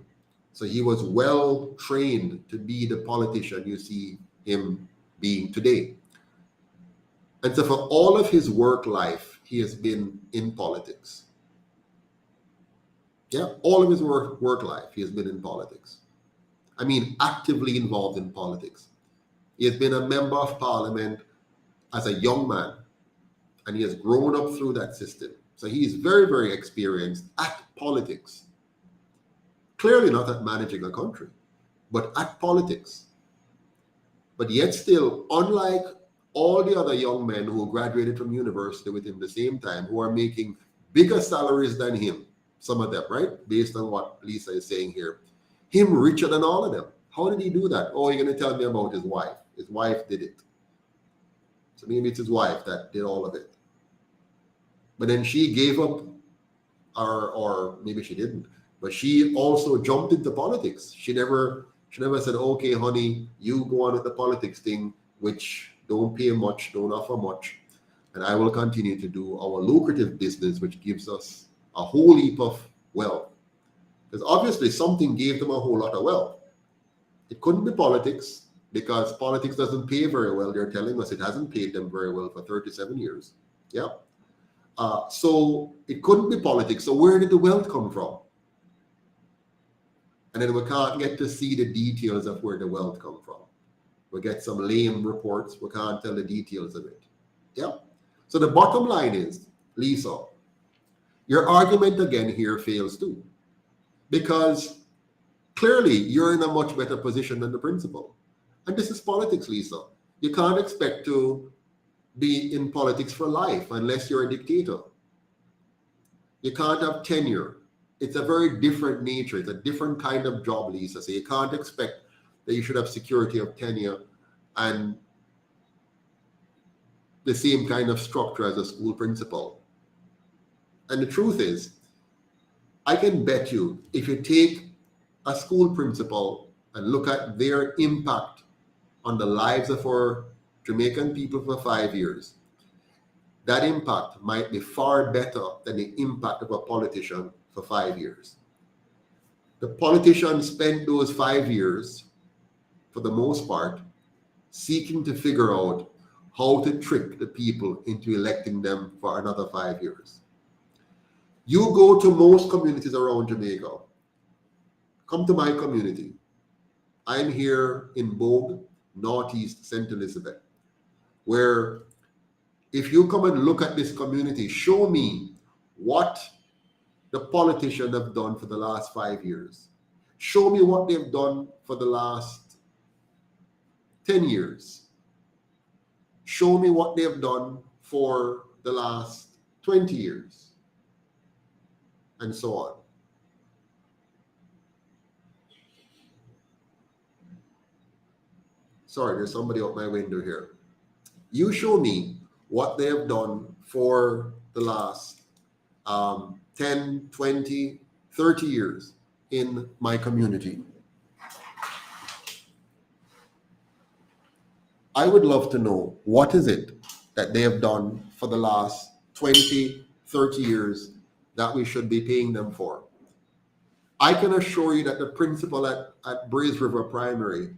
So he was well trained to be the politician you see him being today. And so for all of his work life, he has been in politics. Yeah, all of his work life, he has been in politics. I mean, actively involved in politics. He has been a member of parliament as a young man, and he has grown up through that system. So he is very, very experienced at politics. Clearly not at managing a country, but at politics. But yet still, unlike all the other young men who graduated from university with him the same time, who are making bigger salaries than him, some of them, right? Based on what Lisa is saying here. Him richer than all of them. How did he do that? Oh, you're going to tell me about his wife. His wife did it. So maybe it's his wife that did all of it. But then she gave up, or maybe she didn't, but she also jumped into politics. She never said, okay, honey, you go on with the politics thing, which don't pay much, don't offer much, and I will continue to do our lucrative business, which gives us a whole heap of wealth. Because obviously something gave them a whole lot of wealth. It couldn't be politics, because politics doesn't pay very well. They're telling us it hasn't paid them very well for 37 years. Yeah. So it couldn't be politics. So where did the wealth come from? And then we can't get to see the details of where the wealth come from. We get some lame reports. We can't tell the details of it. Yeah. So the bottom line is, Lisa, your argument again here fails too. Because clearly you're in a much better position than the principal. And this is politics, Lisa. You can't expect to be in politics for life unless you're a dictator. You can't have tenure. It's a very different nature. It's a different kind of job, Lisa. So you can't expect that you should have security of tenure and the same kind of structure as a school principal. And the truth is, I can bet you, if you take a school principal and look at their impact on the lives of our Jamaican people for 5 years, that impact might be far better than the impact of a politician for 5 years. The politician spent those 5 years, for the most part, seeking to figure out how to trick the people into electing them for another 5 years. You go to most communities around Jamaica. Come to my community. I'm here in Bogue, Northeast St. Elizabeth. where if you come and look at this community, show me what the politicians have done for the last 5 years. Show me what they've done for the last 10 years. Show me what they've done for the last 20 years. And so on. Sorry, there's somebody out my window here. You show me what they have done for the last 10, 20, 30 years in my community. I would love to know what is it that they have done for the last 20, 30 years that we should be paying them for. I can assure you that the principal at Braze River Primary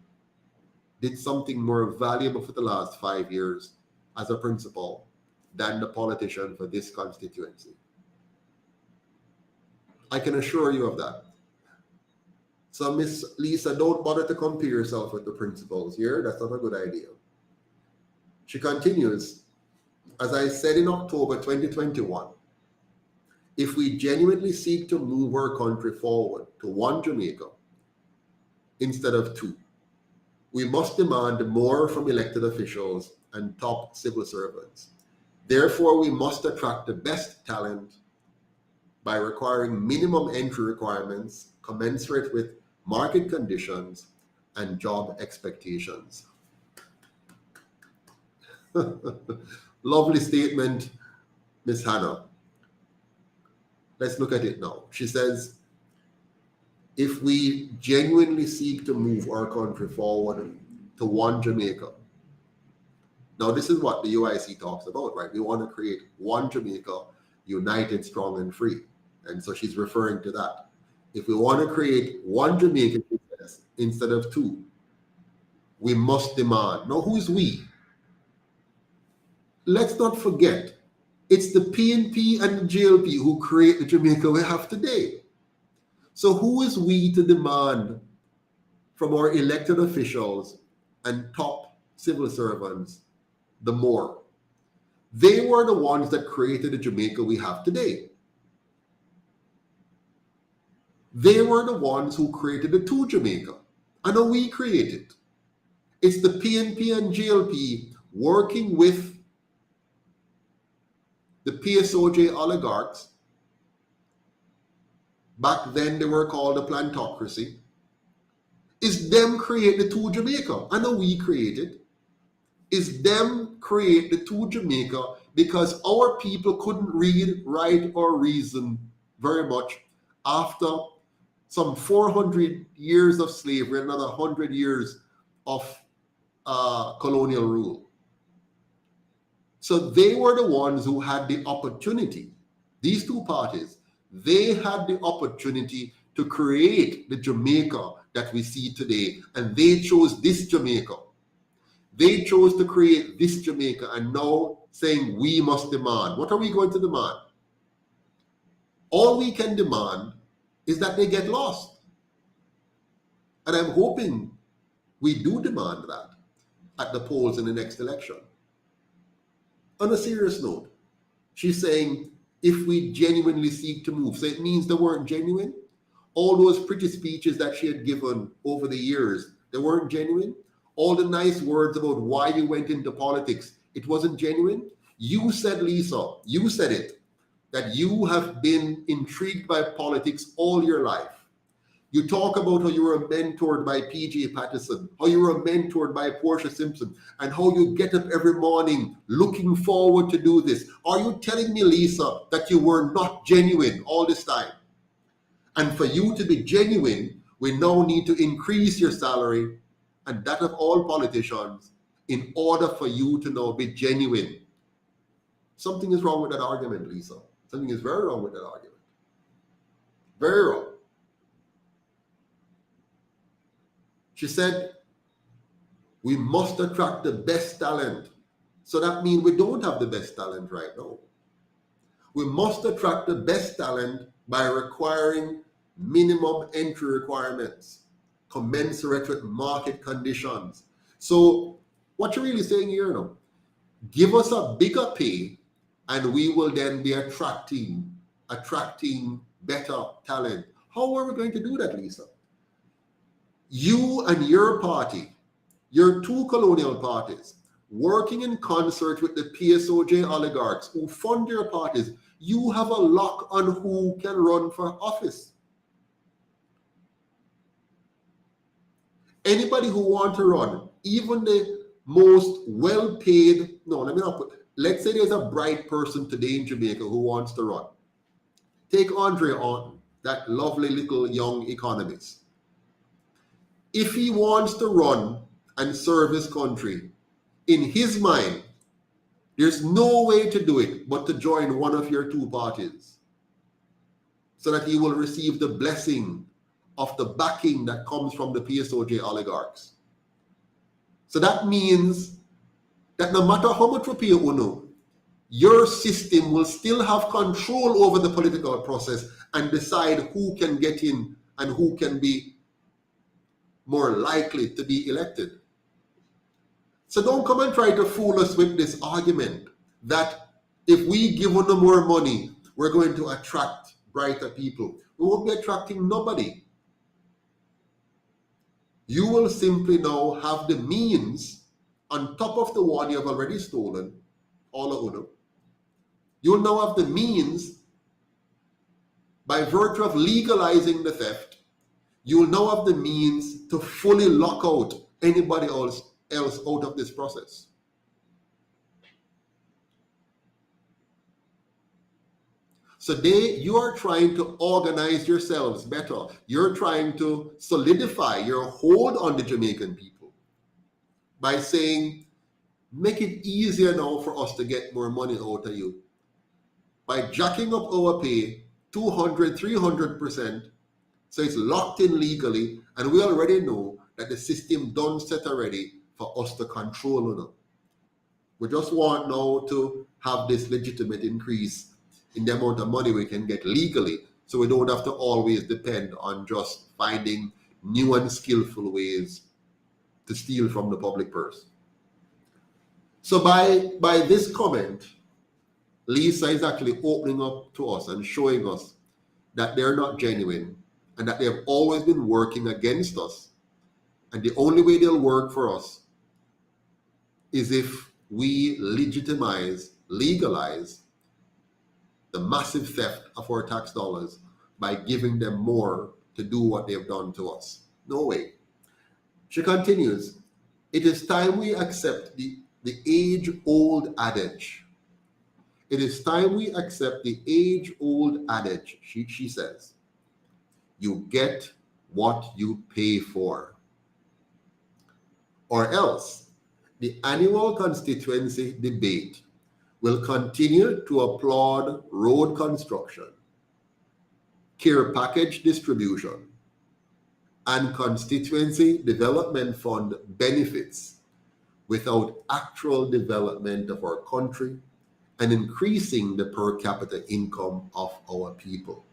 did something more valuable for the last 5 years as a principal than the politician for this constituency. I can assure you of that. So Miss Lisa, don't bother to compare yourself with the principals here. That's not a good idea. She continues, as I said in October 2021, if we genuinely seek to move our country forward to one Jamaica instead of two, we must demand more from elected officials and top civil servants. Therefore, we must attract the best talent by requiring minimum entry requirements commensurate with market conditions and job expectations. Lovely statement, Miss Hannah. Let's look at it now. She says, if we genuinely seek to move our country forward to one Jamaica. Now, this is what the UIC talks about, right? We want to create one Jamaica, united, strong, and free. And so she's referring to that. If we want to create one Jamaica instead of two, we must demand. Now, who's we? Let's not forget, it's the PNP and the JLP who create the Jamaica we have today. So who is we to demand from our elected officials and top civil servants the more? They were the ones that created the Jamaica we have today. They were the ones who created the two Jamaica. I know we created. It's the PNP and JLP working with the PSOJ oligarchs. Back then they were called the plantocracy. It's them create the two Jamaica. I know we created. It's them create the two Jamaica because our people couldn't read, write, or reason very much after some 400 years of slavery, another 100 years of colonial rule. So they were the ones who had the opportunity, these two parties, they had the opportunity to create the Jamaica that we see today. And they chose this Jamaica. They chose to create this Jamaica and now saying we must demand. What are we going to demand? All we can demand is that they get lost. And I'm hoping we do demand that at the polls in the next election. On a serious note, she's saying, if we genuinely seek to move, so it means they weren't genuine. All those pretty speeches that she had given over the years, they weren't genuine. All the nice words about why you went into politics, it wasn't genuine. You said, Lisa, you said it, that you have been intrigued by politics all your life. You talk about how you were mentored by PJ Patterson, how you were mentored by Portia Simpson, and how you get up every morning looking forward to do this. Are you telling me, Lisa, that you were not genuine all this time? And for you to be genuine, we now need to increase your salary and that of all politicians in order for you to now be genuine. Something is wrong with that argument, Lisa. Something is very wrong with that argument. Very wrong. She said, we must attract the best talent. So that means we don't have the best talent right now. We must attract the best talent by requiring minimum entry requirements, commensurate with market conditions. So what you're really saying here now, give us a bigger pay, and we will then be attracting better talent. How are we going to do that, Lisa? You and your party, your two colonial parties, working in concert with the PSOJ oligarchs who fund your parties, you have a lock on who can run for office. Anybody who wants to run, even the most well-paid, no, let me not put, let's say there's a bright person today in Jamaica who wants to run. Take Andre Orton, that lovely little young economist. If he wants to run and serve his country, in his mind, there's no way to do it but to join one of your two parties so that he will receive the blessing of the backing that comes from the PSOJ oligarchs. So that means that no matter how much we pay UNO, your system will still have control over the political process and decide who can get in and who can be more likely to be elected. So don't come and try to fool us with this argument that if we give UNO more money, we're going to attract brighter people. We won't be attracting nobody. You will simply now have the means on top of the one you have already stolen, all of UNO. You'll now have the means, by virtue of legalizing the theft, you'll now have the means to fully lock out anybody else out of this process. So you are trying to organize yourselves better. You're trying to solidify your hold on the Jamaican people by saying, make it easier now for us to get more money out of you. By jacking up our pay 200, 300%, so it's locked in legally, and we already know that the system done set already for us to control it. We just want now to have this legitimate increase in the amount of money we can get legally, so we don't have to always depend on just finding new and skillful ways to steal from the public purse. So by this comment, Lisa is actually opening up to us and showing us that they're not genuine and that they have always been working against us. And the only way they'll work for us is if we legalize the massive theft of our tax dollars by giving them more to do what they've done to us. No way. She continues, it is time we accept the age-old adage. It is time we accept the age-old adage, she says. You get what you pay for. Or else, the annual constituency debate will continue to applaud road construction, care package distribution, and constituency development fund benefits without actual development of our country and increasing the per capita income of our people.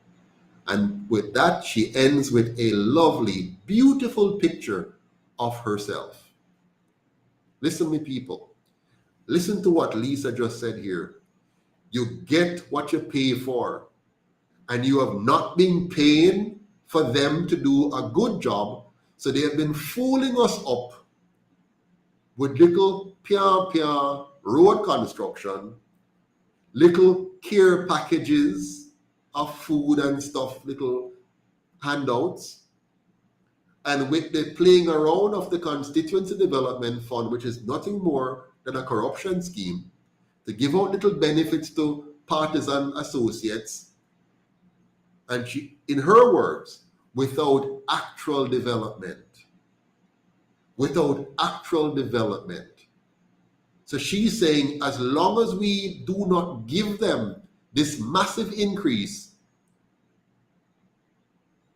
And with that, she ends with a lovely, beautiful picture of herself. Listen, me people. Listen to what Lisa just said here. You get what you pay for, and you have not been paying for them to do a good job, so they have been fooling us up with little pia road construction, little care packages of food and stuff, little handouts, and with the playing around of the Constituency Development Fund, which is nothing more than a corruption scheme to give out little benefits to partisan associates. And she, in her words, without actual development. Without actual development. So she's saying, as long as we do not give them this massive increase,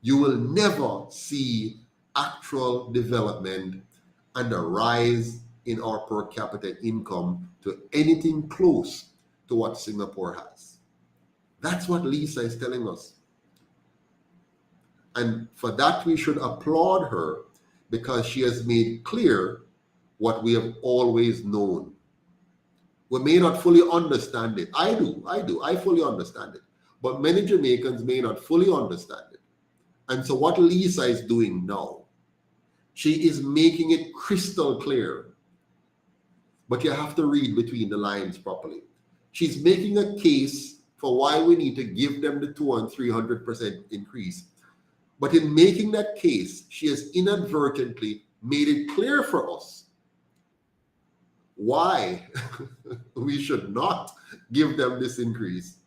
you will never see actual development and a rise in our per capita income to anything close to what Singapore has. That's what Lisa is telling us. And for that, we should applaud her, because she has made clear what we have always known. We may not fully understand it. I do. I fully understand it. But many Jamaicans may not fully understand it. And so what Lisa is doing now, she is making it crystal clear. But you have to read between the lines properly. She's making a case for why we need to give them the 200% and 300% increase. But in making that case, she has inadvertently made it clear for us why we should not give them this increase.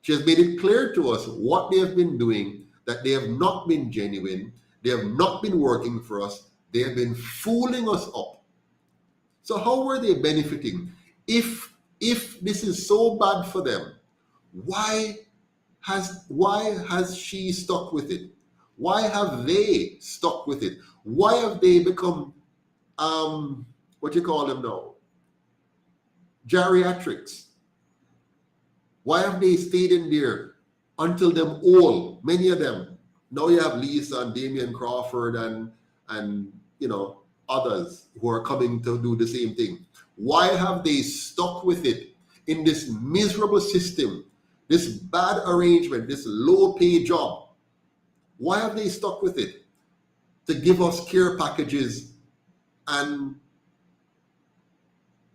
She has made it clear to us what they have been doing, that they have not been genuine, they have not been working for us, they have been fooling us up. So how were they benefiting? If this is so bad for them, why has she stuck with it? Why have they stuck with it? Why have they become what you call them now? Geriatrics. Why have they stayed in there until them old? Many of them. Now you have Lisa and Damian Crawford and you know others who are coming to do the same thing. Why have they stuck with it in this miserable system, this bad arrangement, this low pay job? Why have they stuck with it? To give us care packages and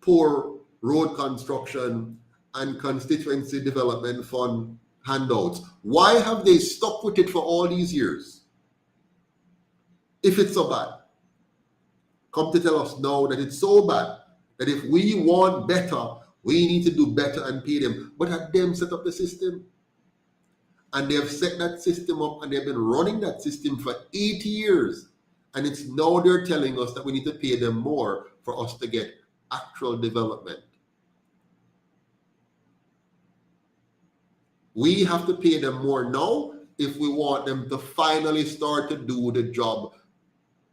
poor road construction and constituency development fund handouts. Why have they stuck with it for all these years? If it's so bad, come to tell us now that it's so bad that if we want better, we need to do better and pay them. But had them set up the system, and they have set that system up, and they've been running that system for 8 years, and it's now they're telling us that we need to pay them more for us to get actual development. We have to pay them more now if we want them to finally start to do the job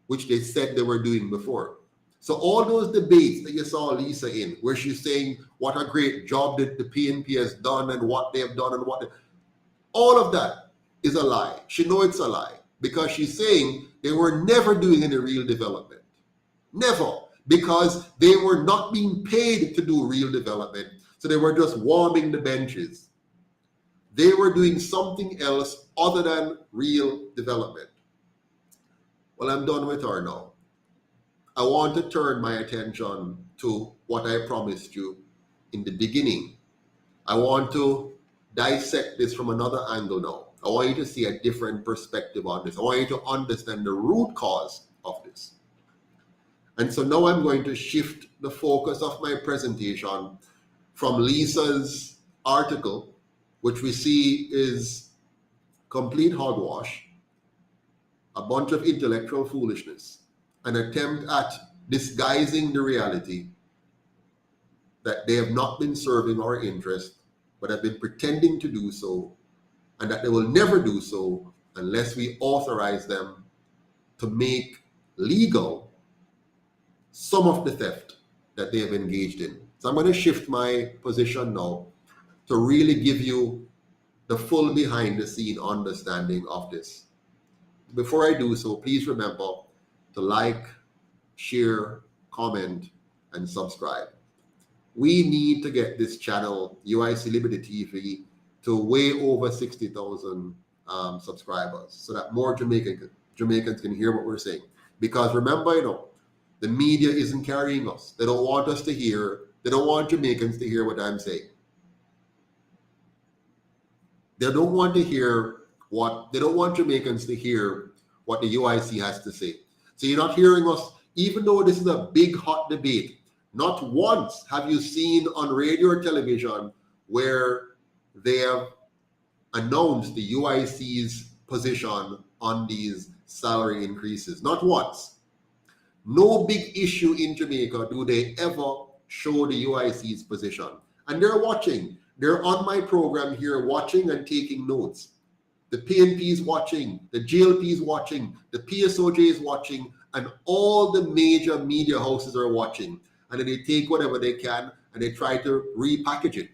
which they said they were doing before. So all those debates that you saw Lisa in, where she's saying what a great job that the PNP has done and what they have done and all of that is a lie. She knows it's a lie because she's saying they were never doing any real development. Never. Because they were not being paid to do real development. So they were just warming the benches. They were doing something else other than real development. Well, I'm done with her now. I want to turn my attention to what I promised you in the beginning. I want to dissect this from another angle now. I want you to see a different perspective on this. I want you to understand the root cause of this. And so now I'm going to shift the focus of my presentation from Lisa's article, which we see is complete hogwash, a bunch of intellectual foolishness, an attempt at disguising the reality that they have not been serving our interest, but have been pretending to do so, and that they will never do so unless we authorize them to make legal some of the theft that they have engaged in. So I'm going to shift my position now to really give you the full behind the scene understanding of this. Before I do so, please remember to like, share, comment, and subscribe. We need to get this channel, UIC Liberty TV, to way over 60,000 subscribers so that more Jamaicans can hear what we're saying. Because remember, the media isn't carrying us. They don't want us to hear. They don't want Jamaicans to hear what I'm saying. They don't want Jamaicans to hear what the UIC has to say. So you're not hearing us, even though this is a big hot debate. Not once have you seen on radio or television where they have announced the UIC's position on these salary increases. Not once. No big issue in Jamaica do they ever show the UIC's position. And they're watching. They're on my program here watching and taking notes. The PNP is watching, the GLP is watching, the PSOJ is watching, and all the major media houses are watching. And then they take whatever they can and they try to repackage it.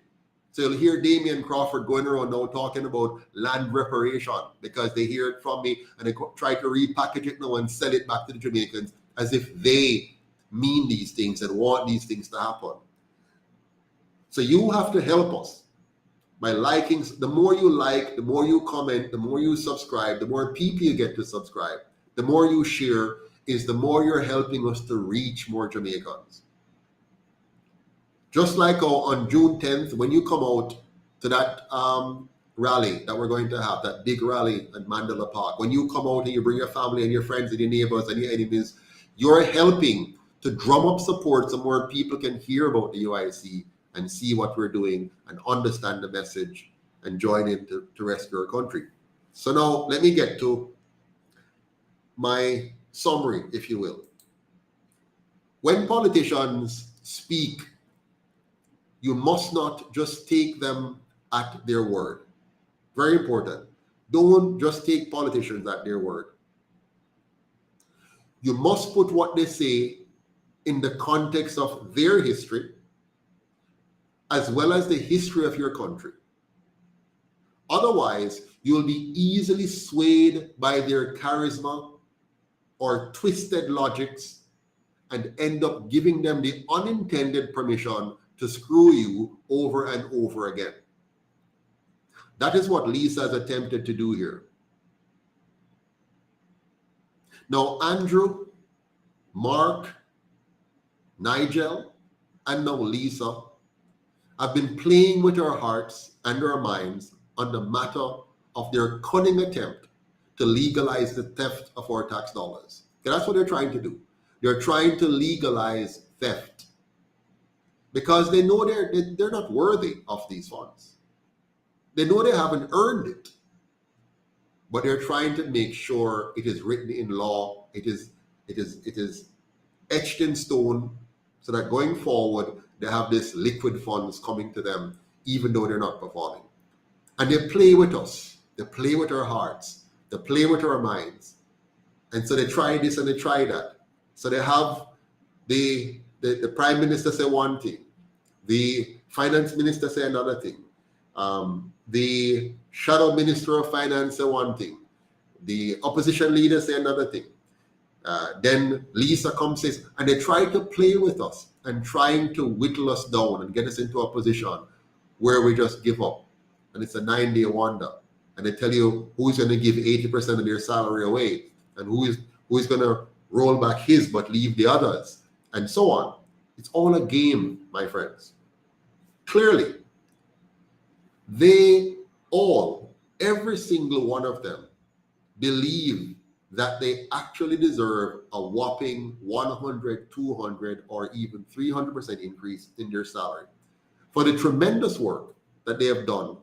So you'll hear Damian Crawford going around now talking about land reparation because they hear it from me and they try to repackage it now and sell it back to the Jamaicans as if they mean these things and want these things to happen. So you have to help us by liking. The more you like, the more you comment, the more you subscribe, the more people you get to subscribe, the more you share, is the more you're helping us to reach more Jamaicans. Just like on June 10th, when you come out to that rally that we're going to have, that big rally at Mandela Park, when you come out and you bring your family and your friends and your neighbors and your enemies, you're helping to drum up support so more people can hear about the UIC and see what we're doing and understand the message and join in to rescue our country. So now let me get to my summary, if you will. When politicians speak, you must not just take them at their word. Very important. Don't just take politicians at their word. You must put what they say in the context of their history, as well as the history of your country. Otherwise, you'll be easily swayed by their charisma or twisted logics and end up giving them the unintended permission to screw you over and over again. That is what Lisa has attempted to do here. Now, Andrew, Mark, Nigel, and now Lisa have been playing with our hearts and our minds on the matter of their cunning attempt to legalize the theft of our tax dollars. That's what they're trying to do. They're trying to legalize theft because they know they're not worthy of these funds. They know they haven't earned it, but they're trying to make sure it is written in law. It is etched in stone, so that going forward they have this liquid funds coming to them, even though they're not performing. And they play with us. They play with our hearts. They play with our minds. And so they try this and they try that. So they have the prime minister say one thing, the finance minister say another thing, the shadow minister of finance say one thing, the opposition leader say another thing. Then Lisa comes says, and they try to play with us and trying to whittle us down and get us into a position where we just give up. And it's a 9-day wonder. And they tell you who's going to give 80% of their salary away and who is going to roll back his but leave the others, and so on. It's all a game, my friends. Clearly, they all, every single one of them, believe that they actually deserve a whopping 100, 200, or even 300% increase in their salary for the tremendous work that they have done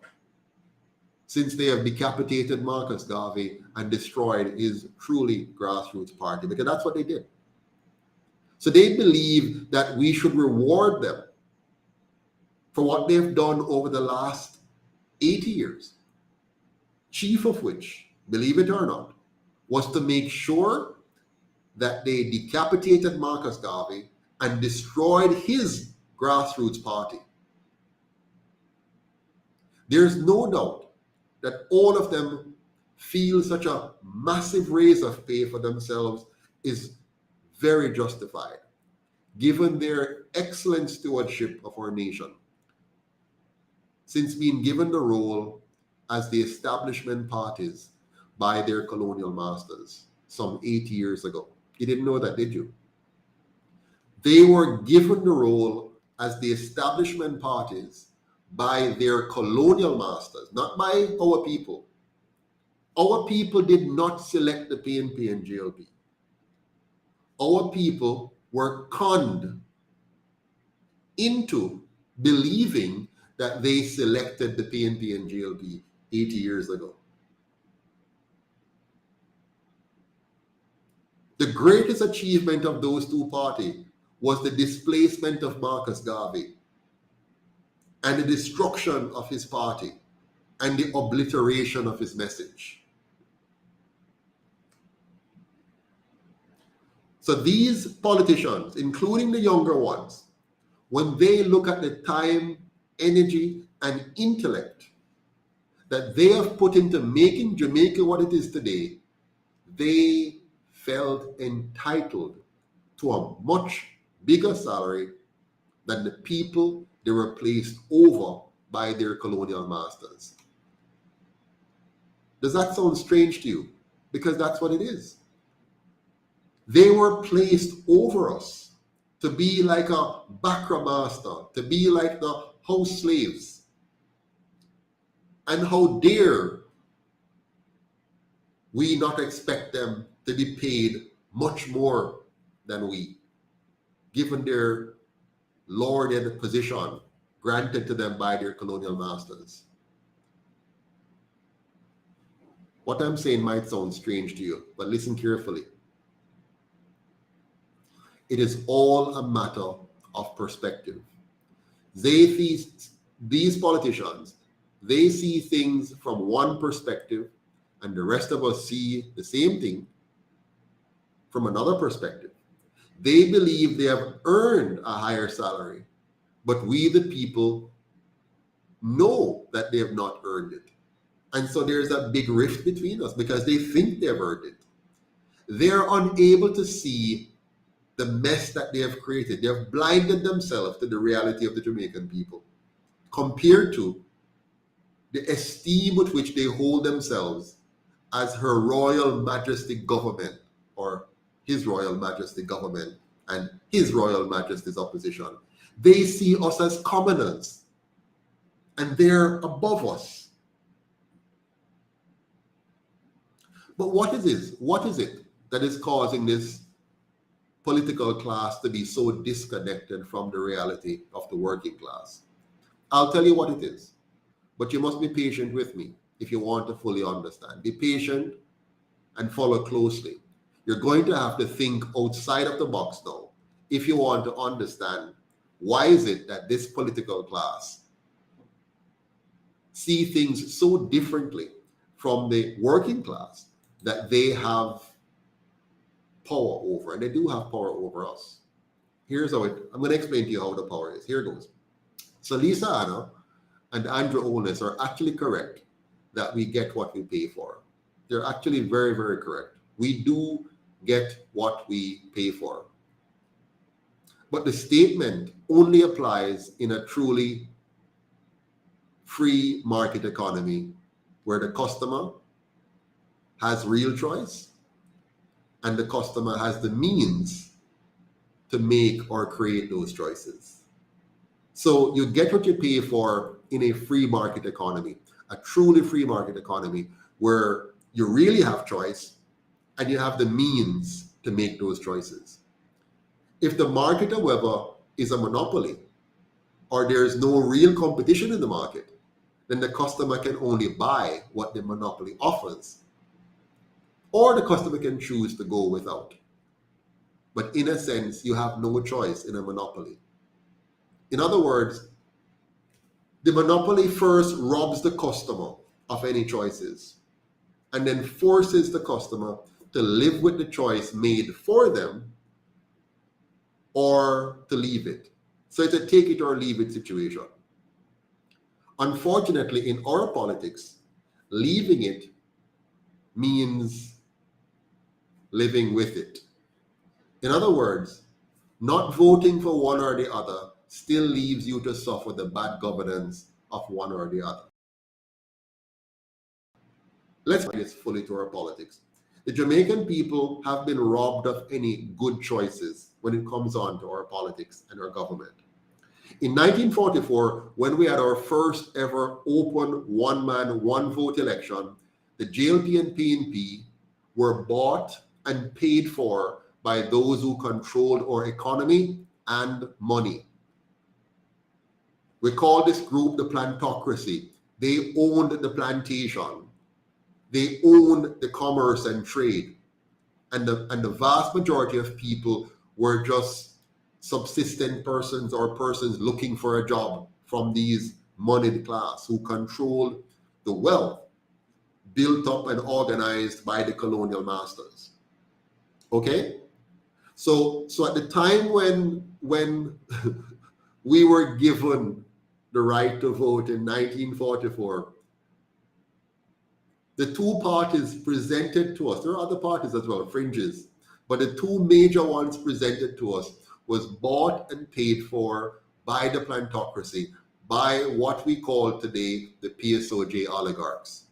since they have decapitated Marcus Garvey and destroyed his truly grassroots party, because that's what they did. So they believe that we should reward them for what they've done over the last 80 years, chief of which, believe it or not, was to make sure that they decapitated Marcus Garvey and destroyed his grassroots party. There's no doubt that all of them feel such a massive raise of pay for themselves is very justified, given their excellent stewardship of our nation, since being given the role as the establishment parties by their colonial masters some 80 years ago. You didn't know that, did you? They were given the role as the establishment parties by their colonial masters, not by our people. Our people did not select the PNP and GLP. Our people were conned into believing that they selected the PNP and GLP 80 years ago. The greatest achievement of those two parties was the displacement of Marcus Garvey and the destruction of his party and the obliteration of his message. So these politicians, including the younger ones, when they look at the time, energy, and intellect that they have put into making Jamaica what it is today, they felt entitled to a much bigger salary than the people they were placed over by their colonial masters. Does that sound strange to you? Because that's what it is. They were placed over us to be like a backra master, to be like the house slaves. And how dare we not expect them to be paid much more than we, given their lauded position granted to them by their colonial masters. What I'm saying might sound strange to you, but listen carefully. It is all a matter of perspective. These politicians, they see things from one perspective, and the rest of us see the same thing from another perspective. They believe they have earned a higher salary, but we, the people, know that they have not earned it. And so there's a big rift between us because they think they've earned it. They're unable to see the mess that they have created. They have blinded themselves to the reality of the Jamaican people compared to the esteem with which they hold themselves as Her Royal Majesty government, or His Royal Majesty government and His Royal Majesty's opposition. They see us as commoners and they're above us. But what is it? What is it that is causing this political class to be so disconnected from the reality of the working class? I'll tell you what it is, but you must be patient with me if you want to fully understand. Be patient and follow closely. You're going to have to think outside of the box now if you want to understand why is it that this political class see things so differently from the working class that they have power over, and they do have power over us. Here's how I'm going to explain to you how the power is. Here goes. So Lisa Anna and Andrew Onis are actually correct that we get what we pay for. They're actually very, very correct. We do get what we pay for. But the statement only applies in a truly free market economy where the customer has real choice and the customer has the means to make or create those choices. So you get what you pay for in a free market economy, a truly free market economy where you really have choice and you have the means to make those choices. If the market, however, is a monopoly or there is no real competition in the market, then the customer can only buy what the monopoly offers, or the customer can choose to go without. But in a sense, you have no choice in a monopoly. In other words, the monopoly first robs the customer of any choices and then forces the customer to live with the choice made for them or to leave it. So it's a take it or leave it situation. Unfortunately, in our politics, leaving it means living with it. In other words, not voting for one or the other still leaves you to suffer the bad governance of one or the other. Let's bring this fully to our politics. The Jamaican people have been robbed of any good choices when it comes on to our politics and our government. In 1944, when we had our first ever open one-man, one-vote election, the JLP and PNP were bought and paid for by those who controlled our economy and money. We call this group the plantocracy. They owned the plantation. They owned the commerce and trade. And the vast majority of people were just subsistent persons or persons looking for a job from these moneyed class who controlled the wealth built up and organized by the colonial masters. Okay? So at the time when we were given the right to vote in 1944, the two parties presented to us, there are other parties as well, fringes, but the two major ones presented to us was bought and paid for by the plantocracy, by what we call today the PSOJ oligarchs.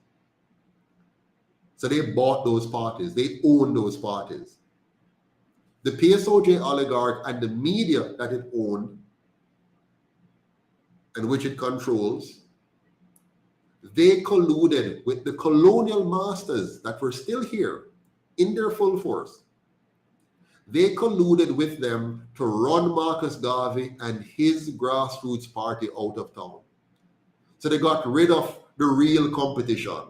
So they bought those parties, they own those parties. The PSOJ oligarch and the media that it owned and which it controls, they colluded with the colonial masters that were still here in their full force. They colluded with them to run Marcus Garvey and his grassroots party out of town. So they got rid of the real competition.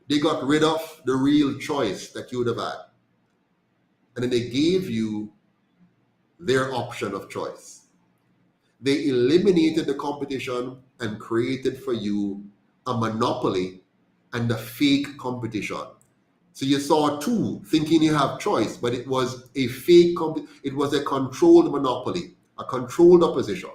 They got rid of the real choice that you would have had. And then they gave you their option of choice. They eliminated the competition and created for you a monopoly and a fake competition. So you saw two thinking you have choice, but it was a fake, it was a controlled monopoly, a controlled opposition.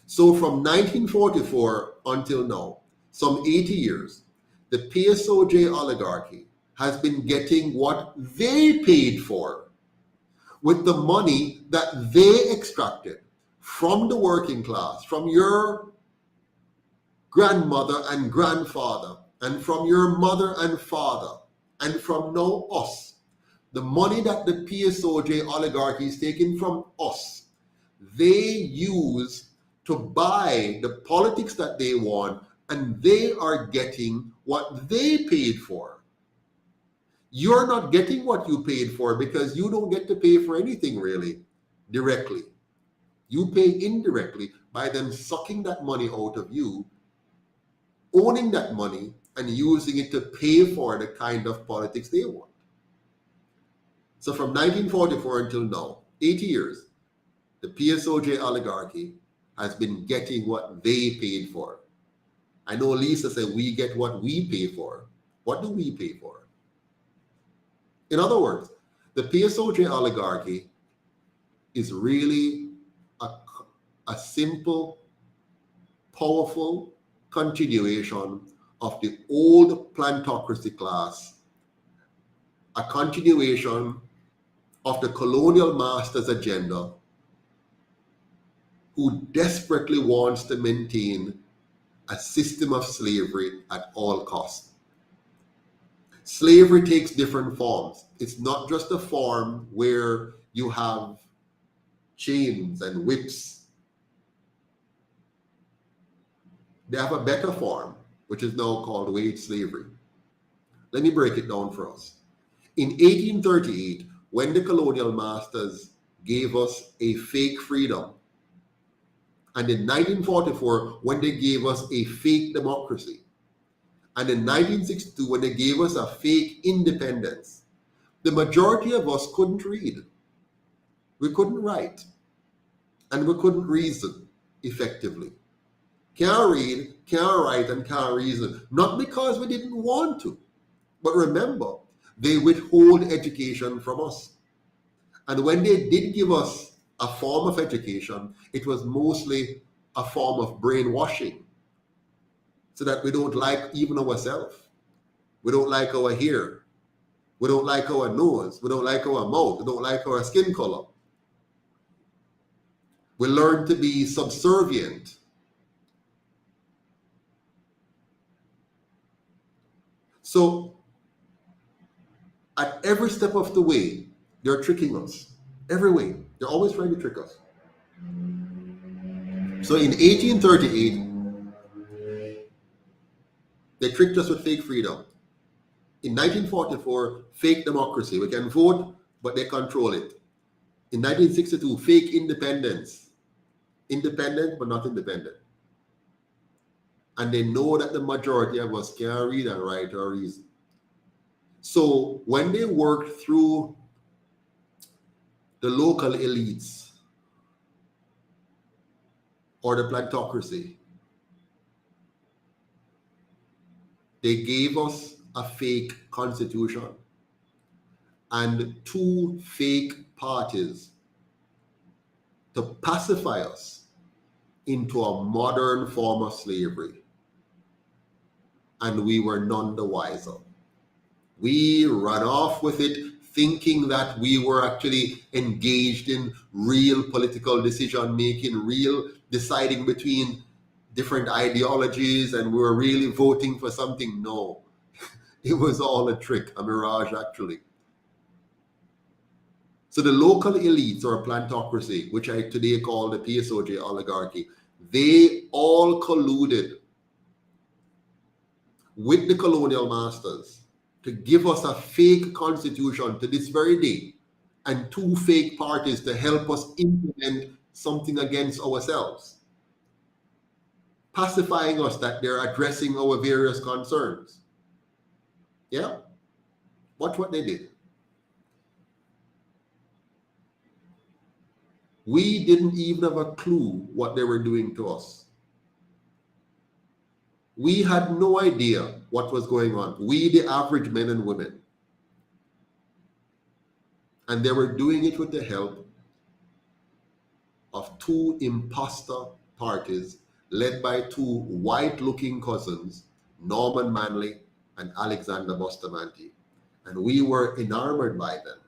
So from 1944 until now, some 80 years, the PSOJ oligarchy has been getting what they paid for with the money that they extracted from the working class, from your grandmother and grandfather, and from your mother and father, and from now us. The money that the PSOJ oligarchy is taking from us, they use to buy the politics that they want, and they are getting what they paid for. You're not getting what you paid for because you don't get to pay for anything really directly. You pay indirectly by them sucking that money out of you, owning that money, and using it to pay for the kind of politics they want. So from 1944 until now, 80 years, the PSOJ oligarchy has been getting what they paid for. I know Lisa said we get what we pay for. What do we pay for? In other words, the PSOJ oligarchy is really a simple, powerful continuation of the old plantocracy class, a continuation of the colonial master's agenda, who desperately wants to maintain a system of slavery at all costs. Slavery takes different forms. It's not just a form where you have chains and whips. They have a better form, which is now called wage slavery. Let me break it down for us. In 1838, when the colonial masters gave us a fake freedom, and in 1944, when they gave us a fake democracy, and in 1962, when they gave us a fake independence, the majority of us couldn't read. We couldn't write, and we couldn't reason effectively. Can't read, can't write, and can't reason. Not because we didn't want to, but remember, they withhold education from us. And when they did give us a form of education, it was mostly a form of brainwashing, so that we don't like even ourselves. We don't like our hair. We don't like our nose. We don't like our mouth. We don't like our skin color. We learn to be subservient. So at every step of the way, they're tricking us. Every way. They're always trying to trick us. So in 1838, they tricked us with fake freedom. In 1944, fake democracy. We can vote, but they control it. In 1962, fake independence. Independent, but not independent. And they know that the majority of us can't read and write or reason. So when they worked through the local elites or the plantocracy, they gave us a fake constitution and two fake parties to pacify us into a modern form of slavery. And we were none the wiser. We ran off with it thinking that we were actually engaged in real political decision making, real deciding between different ideologies, and we were really voting for something. No, it was all a trick, a mirage actually. So the local elites, or plantocracy, which I today call the PSOJ oligarchy, they all colluded with the colonial masters to give us a fake constitution to this very day, and two fake parties to help us implement something against ourselves, pacifying us that they're addressing our various concerns. Yeah? Watch what they did. We didn't even have a clue what they were doing to us. We had no idea what was going on. We, the average men and women. And they were doing it with the help of two imposter parties led by two white-looking cousins, Norman Manley and Alexander Bustamante. And we were enamored by them.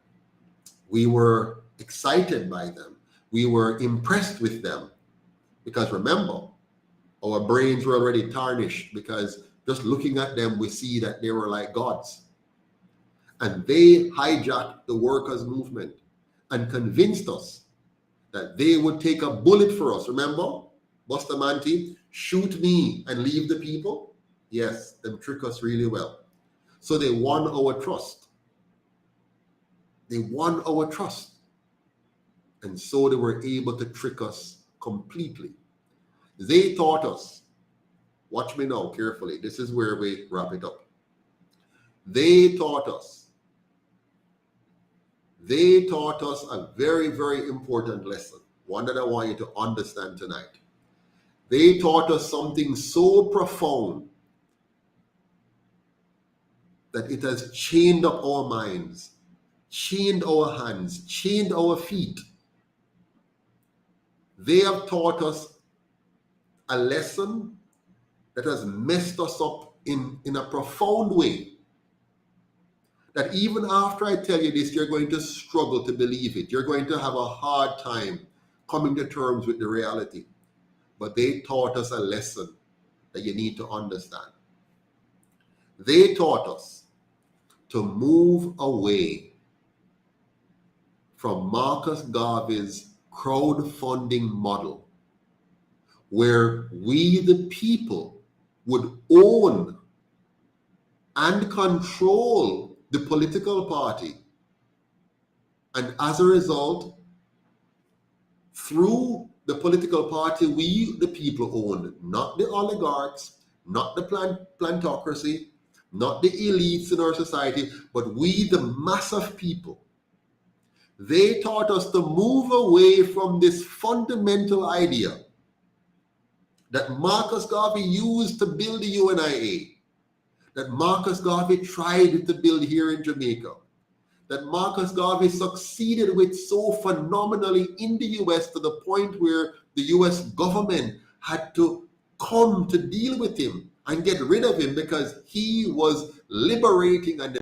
We were excited by them. We were impressed with them. Because remember, our brains were already tarnished, because just looking at them, we see that they were like gods. And they hijacked the workers' movement and convinced us that they would take a bullet for us. Remember, Bustamante, shoot me and leave the people? Yes, them trick us really well. So they won our trust. They won our trust. And so they were able to trick us completely. They taught us, watch me now carefully, this is where we wrap it up. They taught us a very, very important lesson, one that I want you to understand tonight. They taught us something so profound that it has chained up our minds, chained our hands, chained our feet. They have taught us a lesson that has messed us up in a profound way, that even after I tell you this, you're going to struggle to believe it. You're going to have a hard time coming to terms with the reality. But they taught us a lesson that you need to understand. They taught us to move away from Marcus Garvey's crowdfunding model, where we, the people, would own and control the political party. And as a result, through the political party, we, the people, owned, not the oligarchs, not the plantocracy, not the elites in our society, but we, the mass of people. They taught us to move away from this fundamental idea that Marcus Garvey used to build the UNIA, that Marcus Garvey tried to build here in Jamaica, that Marcus Garvey succeeded with so phenomenally in the US, to the point where the US government had to come to deal with him and get rid of him because he was liberating and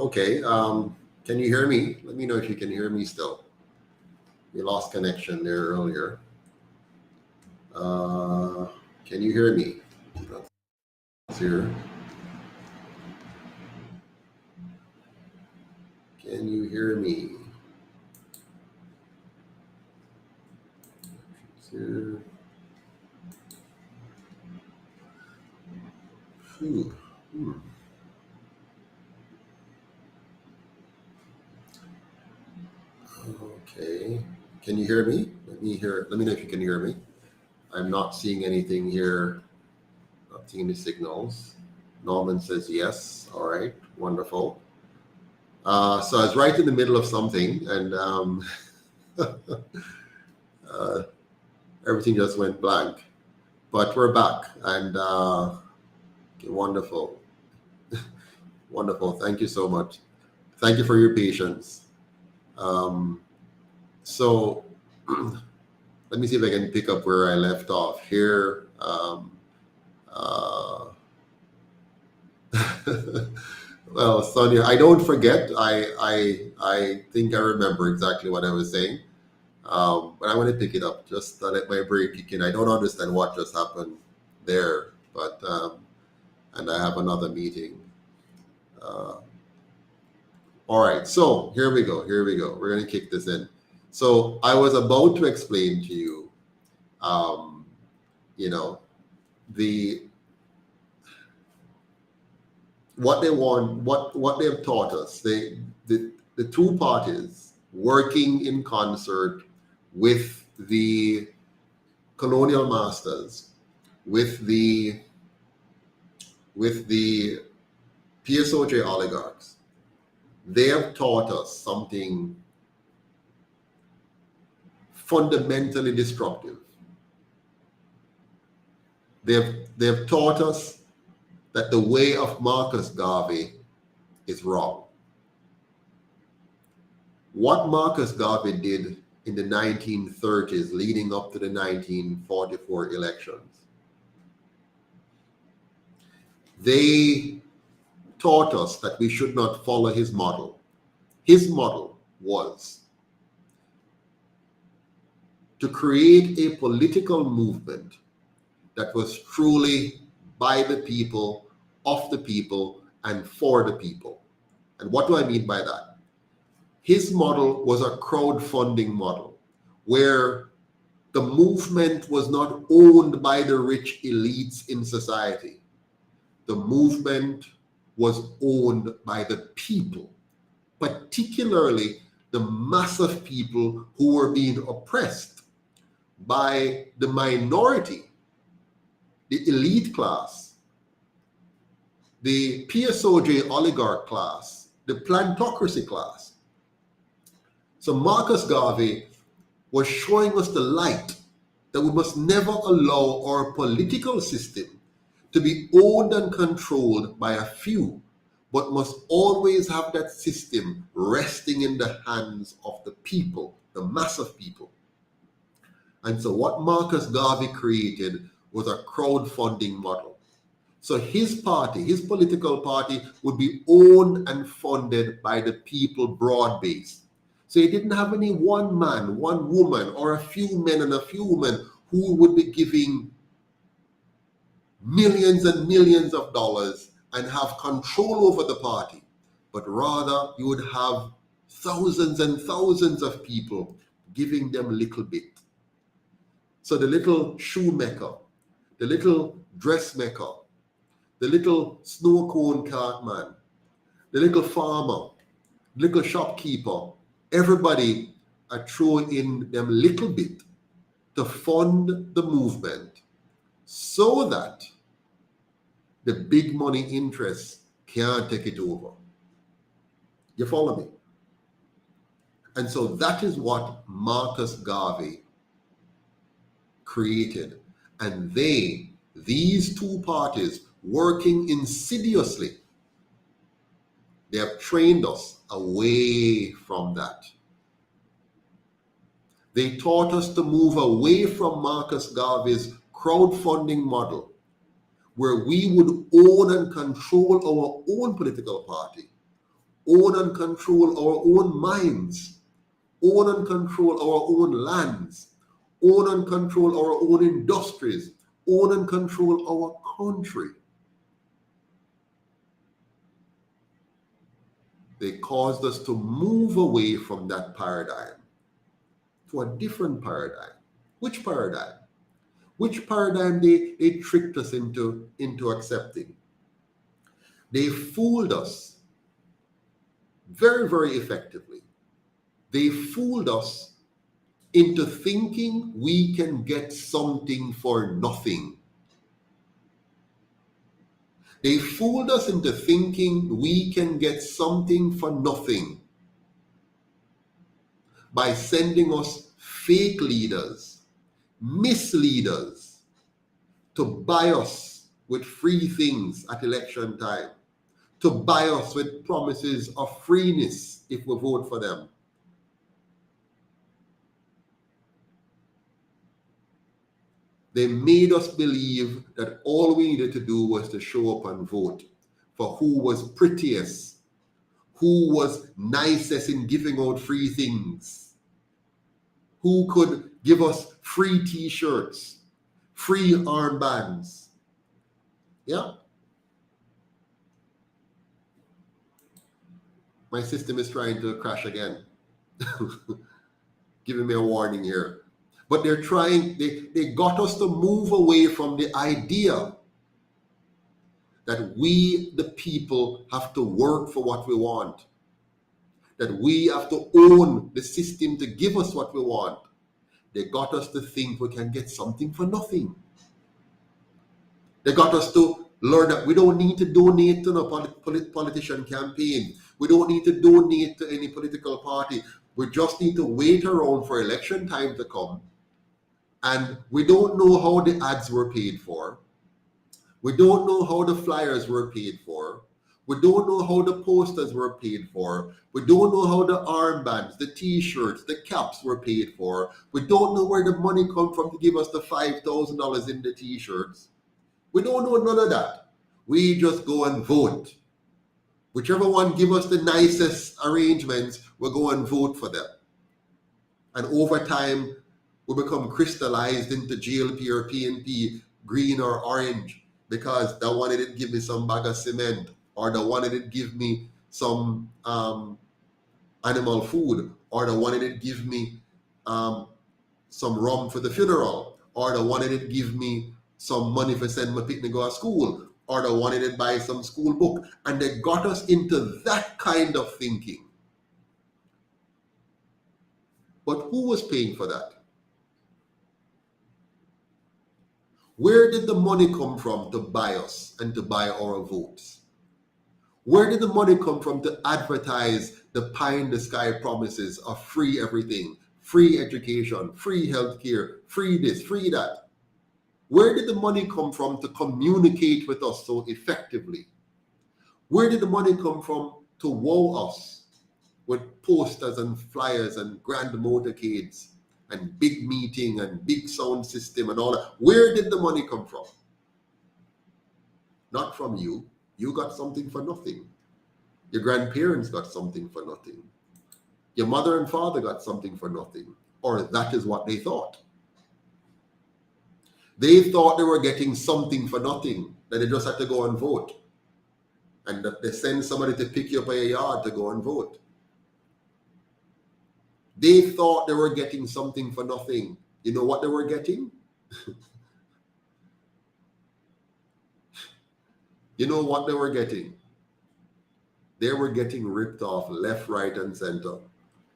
Okay. Can you hear me? Let me know if you can hear me still. We lost connection there earlier. Can you hear me? That's here. Can you hear me? Here. Phew. Okay. Can you hear me? Let me know if you can hear me. I'm not seeing anything here. Not seeing any signals. Norman says yes. All right. Wonderful. So I was right in the middle of something, and everything just went blank. But we're back, and okay, wonderful. Wonderful. Thank you so much. Thank you for your patience. So let me see if I can pick up where I left off here. Well, Sonia, I don't forget. I think I remember exactly what I was saying. But I want to pick it up just to let my brain kick in. I don't understand what just happened there, but and I have another meeting. All right, so here we go. We're going to kick this in. So I was about to explain to you, what they want, what they have taught us. The two parties working in concert with the colonial masters, with the PSOJ oligarchs, they have taught us something fundamentally destructive. They have taught us that the way of Marcus Garvey is wrong. What Marcus Garvey did in the 1930s leading up to the 1944 elections, they taught us that we should not follow his model. His model was to create a political movement that was truly by the people, of the people, and for the people. And what do I mean by that? His model was a crowdfunding model where the movement was not owned by the rich elites in society. The movement was owned by the people, particularly the mass of people who were being oppressed by the minority, the elite class, the PSOJ oligarch class, the plantocracy class. So Marcus Garvey was showing us the light that we must never allow our political system to be owned and controlled by a few, but must always have that system resting in the hands of the people, the mass of people. And so what Marcus Garvey created was a crowdfunding model. So his party, his political party, would be owned and funded by the people broad-based. So he didn't have any one man, one woman, or a few men and a few women who would be giving millions and millions of dollars and have control over the party. But rather, you would have thousands and thousands of people giving them little bit. So the little shoemaker, the little dressmaker, the little snow cone cart man, the little farmer, little shopkeeper, everybody are throwing in them little bit to fund the movement so that the big money interests can't take it over. You follow me? And so that is what Marcus Garvey created. And these two parties, working insidiously, they have trained us away from that. They taught us to move away from Marcus Garvey's crowdfunding model, where we would own and control our own political party, own and control our own minds, own and control our own lands, own and control our own industries, own and control our country. They caused us to move away from that paradigm to a different paradigm. Which paradigm? Which paradigm they tricked us into accepting? They fooled us very, very effectively. They fooled us into thinking we can get something for nothing. They fooled us into thinking we can get something for nothing by sending us fake leaders, misleaders, to buy us with free things at election time, to buy us with promises of freeness if we vote for them. They made us believe that all we needed to do was to show up and vote for who was prettiest, who was nicest in giving out free things, who could give us free t-shirts, free armbands. Yeah. My system is trying to crash again. Giving me a warning here. But they're trying, they got us to move away from the idea that we, the people, have to work for what we want. That we have to own the system to give us what we want. They got us to think we can get something for nothing. They got us to learn that we don't need to donate to no politician campaign. We don't need to donate to any political party. We just need to wait around for election time to come. And we don't know how the ads were paid for. We don't know how the flyers were paid for. We don't know how the posters were paid for. We don't know how the armbands, the t-shirts, the caps were paid for. We don't know where the money come from to give us the $5,000 in the t-shirts. We don't know none of that. We just go and vote. Whichever one give us the nicest arrangements, we'll go and vote for them. And over time, we become crystallized into GLP or PNP, green or orange, because the one didn't give me some bag of cement, or the one didn't give me some animal food, or the one didn't give me some rum for the funeral, or the one didn't give me some money for sending my picnic to go to school, or the one didn't buy some school book. And they got us into that kind of thinking. But who was paying for that? Where did the money come from to buy us and to buy our votes? Where did the money come from to advertise the pie-in-the-sky promises of free everything, free education, free healthcare, free this, free that? Where did the money come from to communicate with us so effectively? Where did the money come from to wow us with posters and flyers and grand motorcades and big meeting and big sound system and all that? Where did the money come from? Not from you. You got something for nothing. Your grandparents got something for nothing. Your mother and father got something for nothing. Or that is what they thought. They thought they were getting something for nothing, that they just had to go and vote. And that they send somebody to pick you up at your yard to go and vote. They thought they were getting something for nothing. You know what they were getting? You know what they were getting? They were getting ripped off left, right, and center.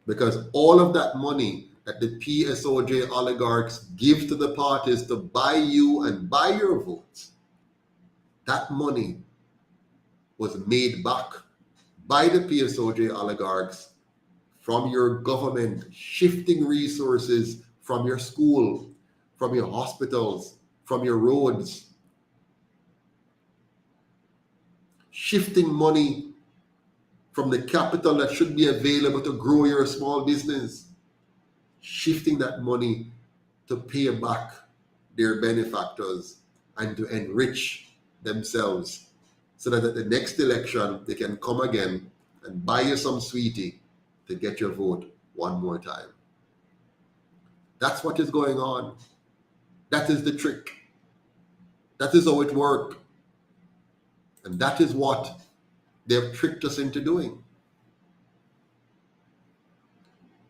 Because all of that money that the PSOJ oligarchs give to the parties to buy you and buy your votes, that money was made back by the PSOJ oligarchs from your government, shifting resources from your school, from your hospitals, from your roads, shifting money from the capital that should be available to grow your small business, shifting that money to pay back their benefactors and to enrich themselves so that at the next election they can come again and buy you some sweetie to get your vote one more time. That's what is going on. That is the trick. That is how it works. And that is what they've tricked us into doing.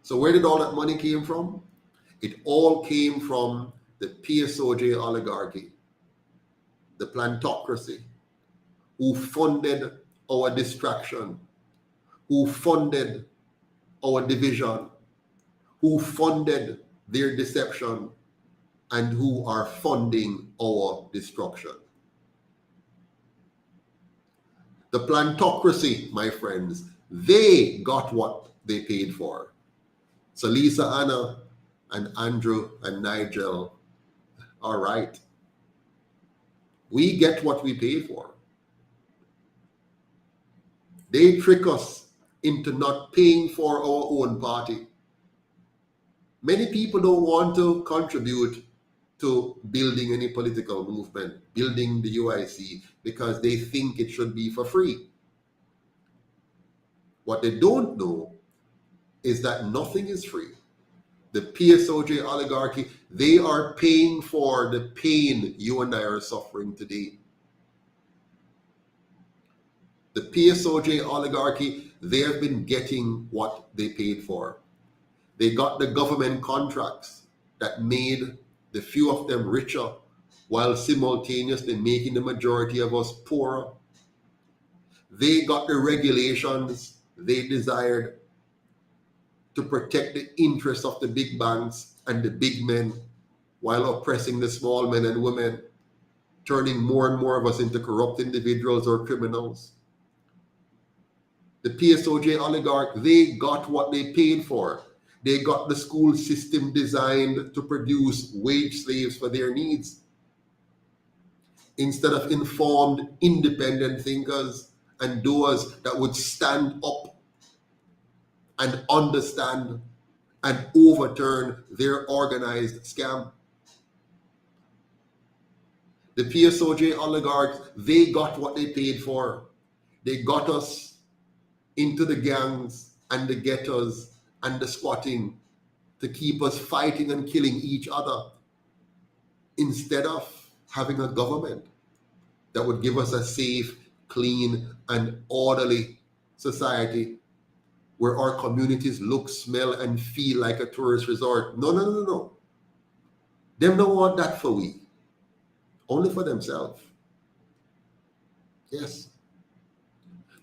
So where did all that money came from? It all came from the PSOJ oligarchy, the plantocracy, who funded our distraction, who funded our division, who funded their deception, and who are funding our destruction. The plantocracy, my friends, they got what they paid for. So Lisa Anna and Andrew and Nigel are right. We get what we pay for. They trick us into not paying for our own party. Many people don't want to contribute to building any political movement, building the UIC, because they think it should be for free. What they don't know is that nothing is free. The PSOJ oligarchy, they are paying for the pain you and I are suffering today. The PSOJ oligarchy, they have been getting what they paid for. They got the government contracts that made the few of them richer while simultaneously making the majority of us poorer. They got the regulations they desired to protect the interests of the big banks and the big men while oppressing the small men and women, turning more and more of us into corrupt individuals or criminals. The PSOJ oligarch, they got what they paid for. They got the school system designed to produce wage slaves for their needs. Instead of informed, independent thinkers and doers that would stand up and understand and overturn their organized scam. The PSOJ oligarchs, they got what they paid for. They got us into the gangs and the ghettos and the squatting to keep us fighting and killing each other instead of having a government that would give us a safe, clean, and orderly society where our communities look, smell, and feel like a tourist resort. No. Them don't want that for we. Only for themselves. Yes.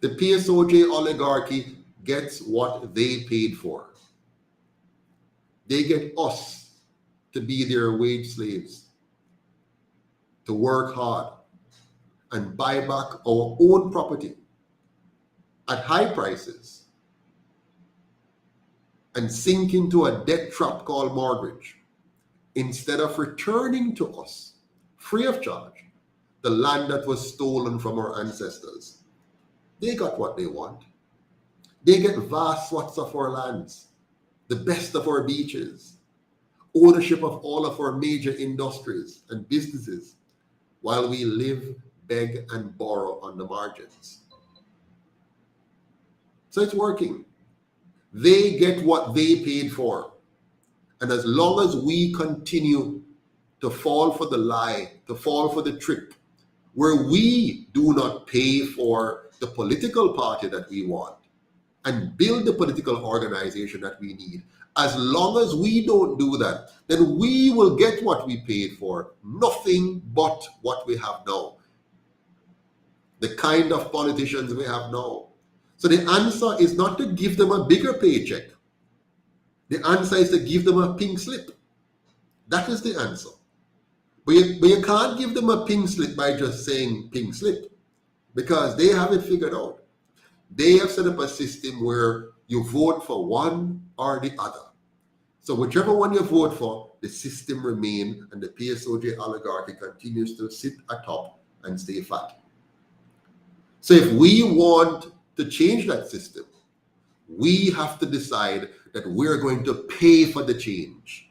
The PSOJ oligarchy gets what they paid for. They get us to be their wage slaves, to work hard and buy back our own property at high prices and sink into a debt trap called mortgage instead of returning to us free of charge the land that was stolen from our ancestors. They got what they want. They get vast swaths of our lands, the best of our beaches, ownership of all of our major industries and businesses, while we live, beg, and borrow on the margins. So it's working. They get what they paid for. And as long as we continue to fall for the lie, to fall for the trick, where we do not pay for the political party that we want and build the political organization that we need, as long as we don't do that, then we will get what we paid for, nothing but what we have now. The kind of politicians we have now. So the answer is not to give them a bigger paycheck. The answer is to give them a pink slip. That is the answer. But you can't give them a pink slip by just saying pink slip, because they have it figured out. They have set up a system where you vote for one or the other. So whichever one you vote for, the system remains, and the PSOJ oligarchy continues to sit atop and stay fat. So if we want to change that system, we have to decide that we're going to pay for the change.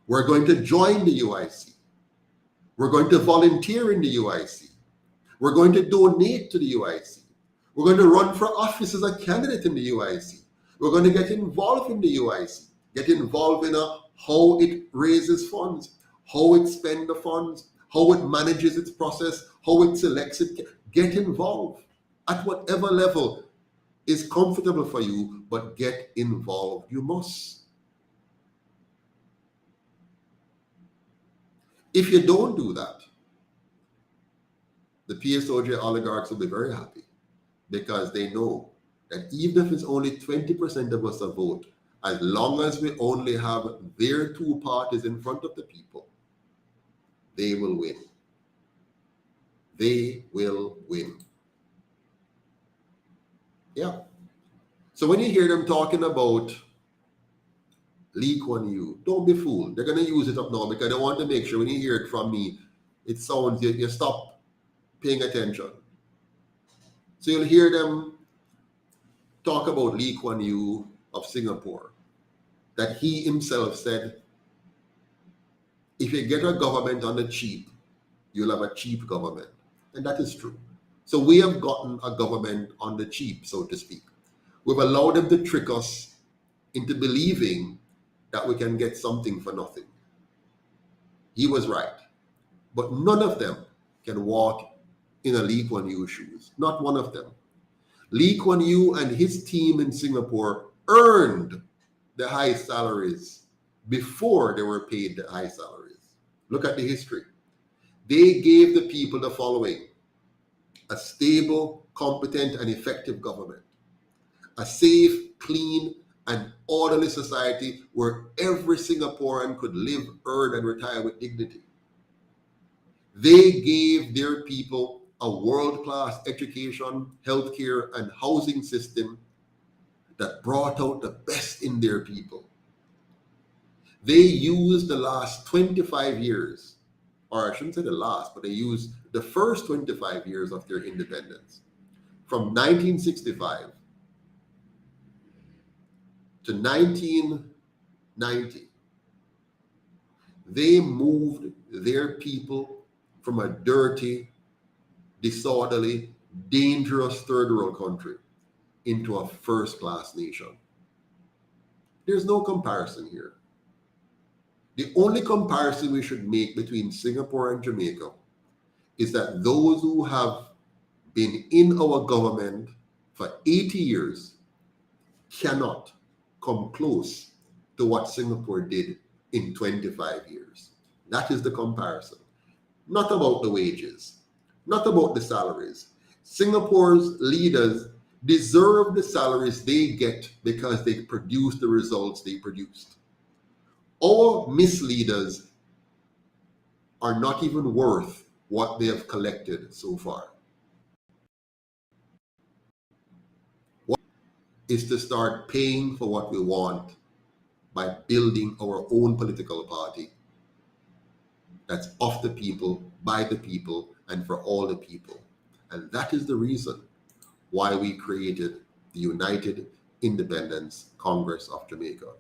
We're going to join the UIC. We're going to volunteer in the UIC. We're going to donate to the UIC. We're going to run for office as a candidate in the UIC. We're going to get involved in the UIC, get involved in how it raises funds, how it spends the funds, how it manages its process, how it selects it. Get involved at whatever level is comfortable for you, but get involved. You must. If you don't do that, the PSOJ oligarchs will be very happy, because they know that even if it's only 20% of us that vote, as long as we only have their two parties in front of the people, they will win. They will win. Yeah. So when you hear them talking about Lee Kuan Yew, don't be fooled. They're going to use it up now because they want to make sure when you hear it from me, it sounds, you stop paying attention. So you'll hear them talk about Lee Kuan Yew of Singapore, that he himself said, if you get a government on the cheap, you'll have a cheap government. And that is true. So we have gotten a government on the cheap, so to speak. We've allowed them to trick us into believing that we can get something for nothing. He was right. But none of them can walk in a Lee Kuan Yew shoes. Not one of them. Lee Kuan Yew and his team in Singapore earned the high salaries before they were paid the high salaries. Look at the history. They gave the people the following: a stable, competent, and effective government, a safe, clean, and orderly society where every Singaporean could live, earn, and retire with dignity. They gave their people a world-class education, healthcare, and housing system that brought out the best in their people. They used the last 25 years, or I shouldn't say the last, but they used the first 25 years of their independence, from 1965 to 1990. They moved their people from a dirty, disorderly, dangerous third world country into a first-class nation. There's no comparison here. The only comparison we should make between Singapore and Jamaica is that those who have been in our government for 80 years cannot come close to what Singapore did in 25 years. That is the comparison. Not about the wages, not about the salaries. Singapore's leaders deserve the salaries they get because they produce the results they produced. Our misleaders are not even worth what they have collected so far. What is to start paying for what we want by building our own political party that's of the people, by the people, and for all the people. And that is the reason why we created the United Independence Congress of Jamaica.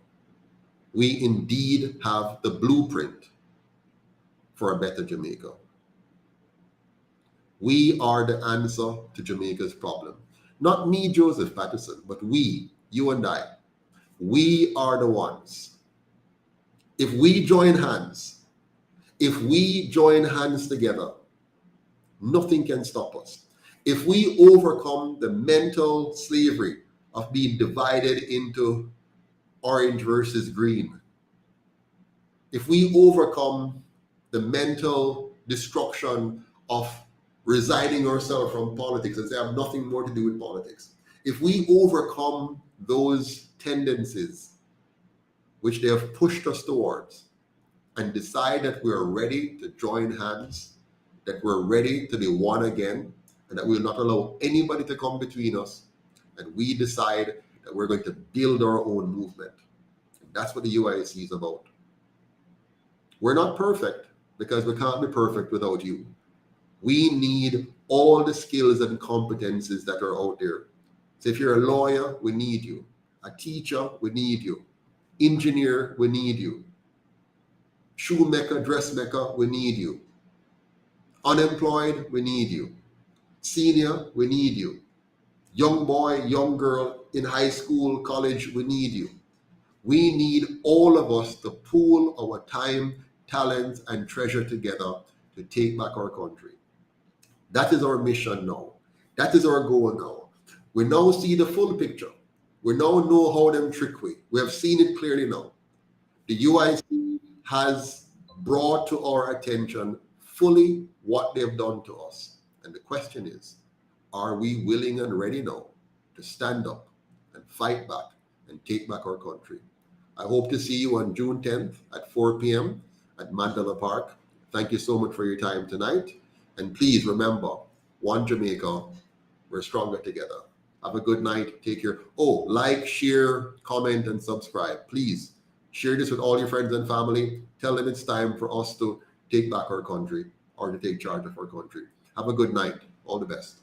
We indeed have the blueprint for a better Jamaica. We are the answer to Jamaica's problem. Not me, Joseph Patterson, but we, you and I. We are the ones. If we join hands together, nothing can stop us. If we overcome the mental slavery of being divided into orange versus green, if we overcome the mental destruction of resigning ourselves from politics and say I have nothing more to do with politics, if we overcome those tendencies which they have pushed us towards and decide that we are ready to join hands, that we're ready to be one again, and that we will not allow anybody to come between us, and we decide that we're going to build our own movement. And that's what the UIC is about. We're not perfect because we can't be perfect without you. We need all the skills and competences that are out there. So if you're a lawyer, we need you. A teacher, we need you. Engineer, we need you. Shoemaker, dressmaker, we need you. Unemployed, we need you. Senior, we need you. young boy, young girl in high school, college, we need you. We need all of us to pool our time, talents, and treasure together to take back our country. That is our mission now. That is our goal now. We now see the full picture. We now know how them trick we. We have seen it clearly now. The UIC has brought to our attention fully what they've done to us. And the question is, are we willing and ready now to stand up and fight back and take back our country? I hope to see you on June 10th at 4 p.m. at Mandela Park. Thank you so much for your time tonight. And please remember, one Jamaica, we're stronger together. Have a good night. Take care. Oh, like, share, comment, and subscribe. Please share this with all your friends and family. Tell them it's time for us to take back our country or to take charge of our country. Have a good night. All the best.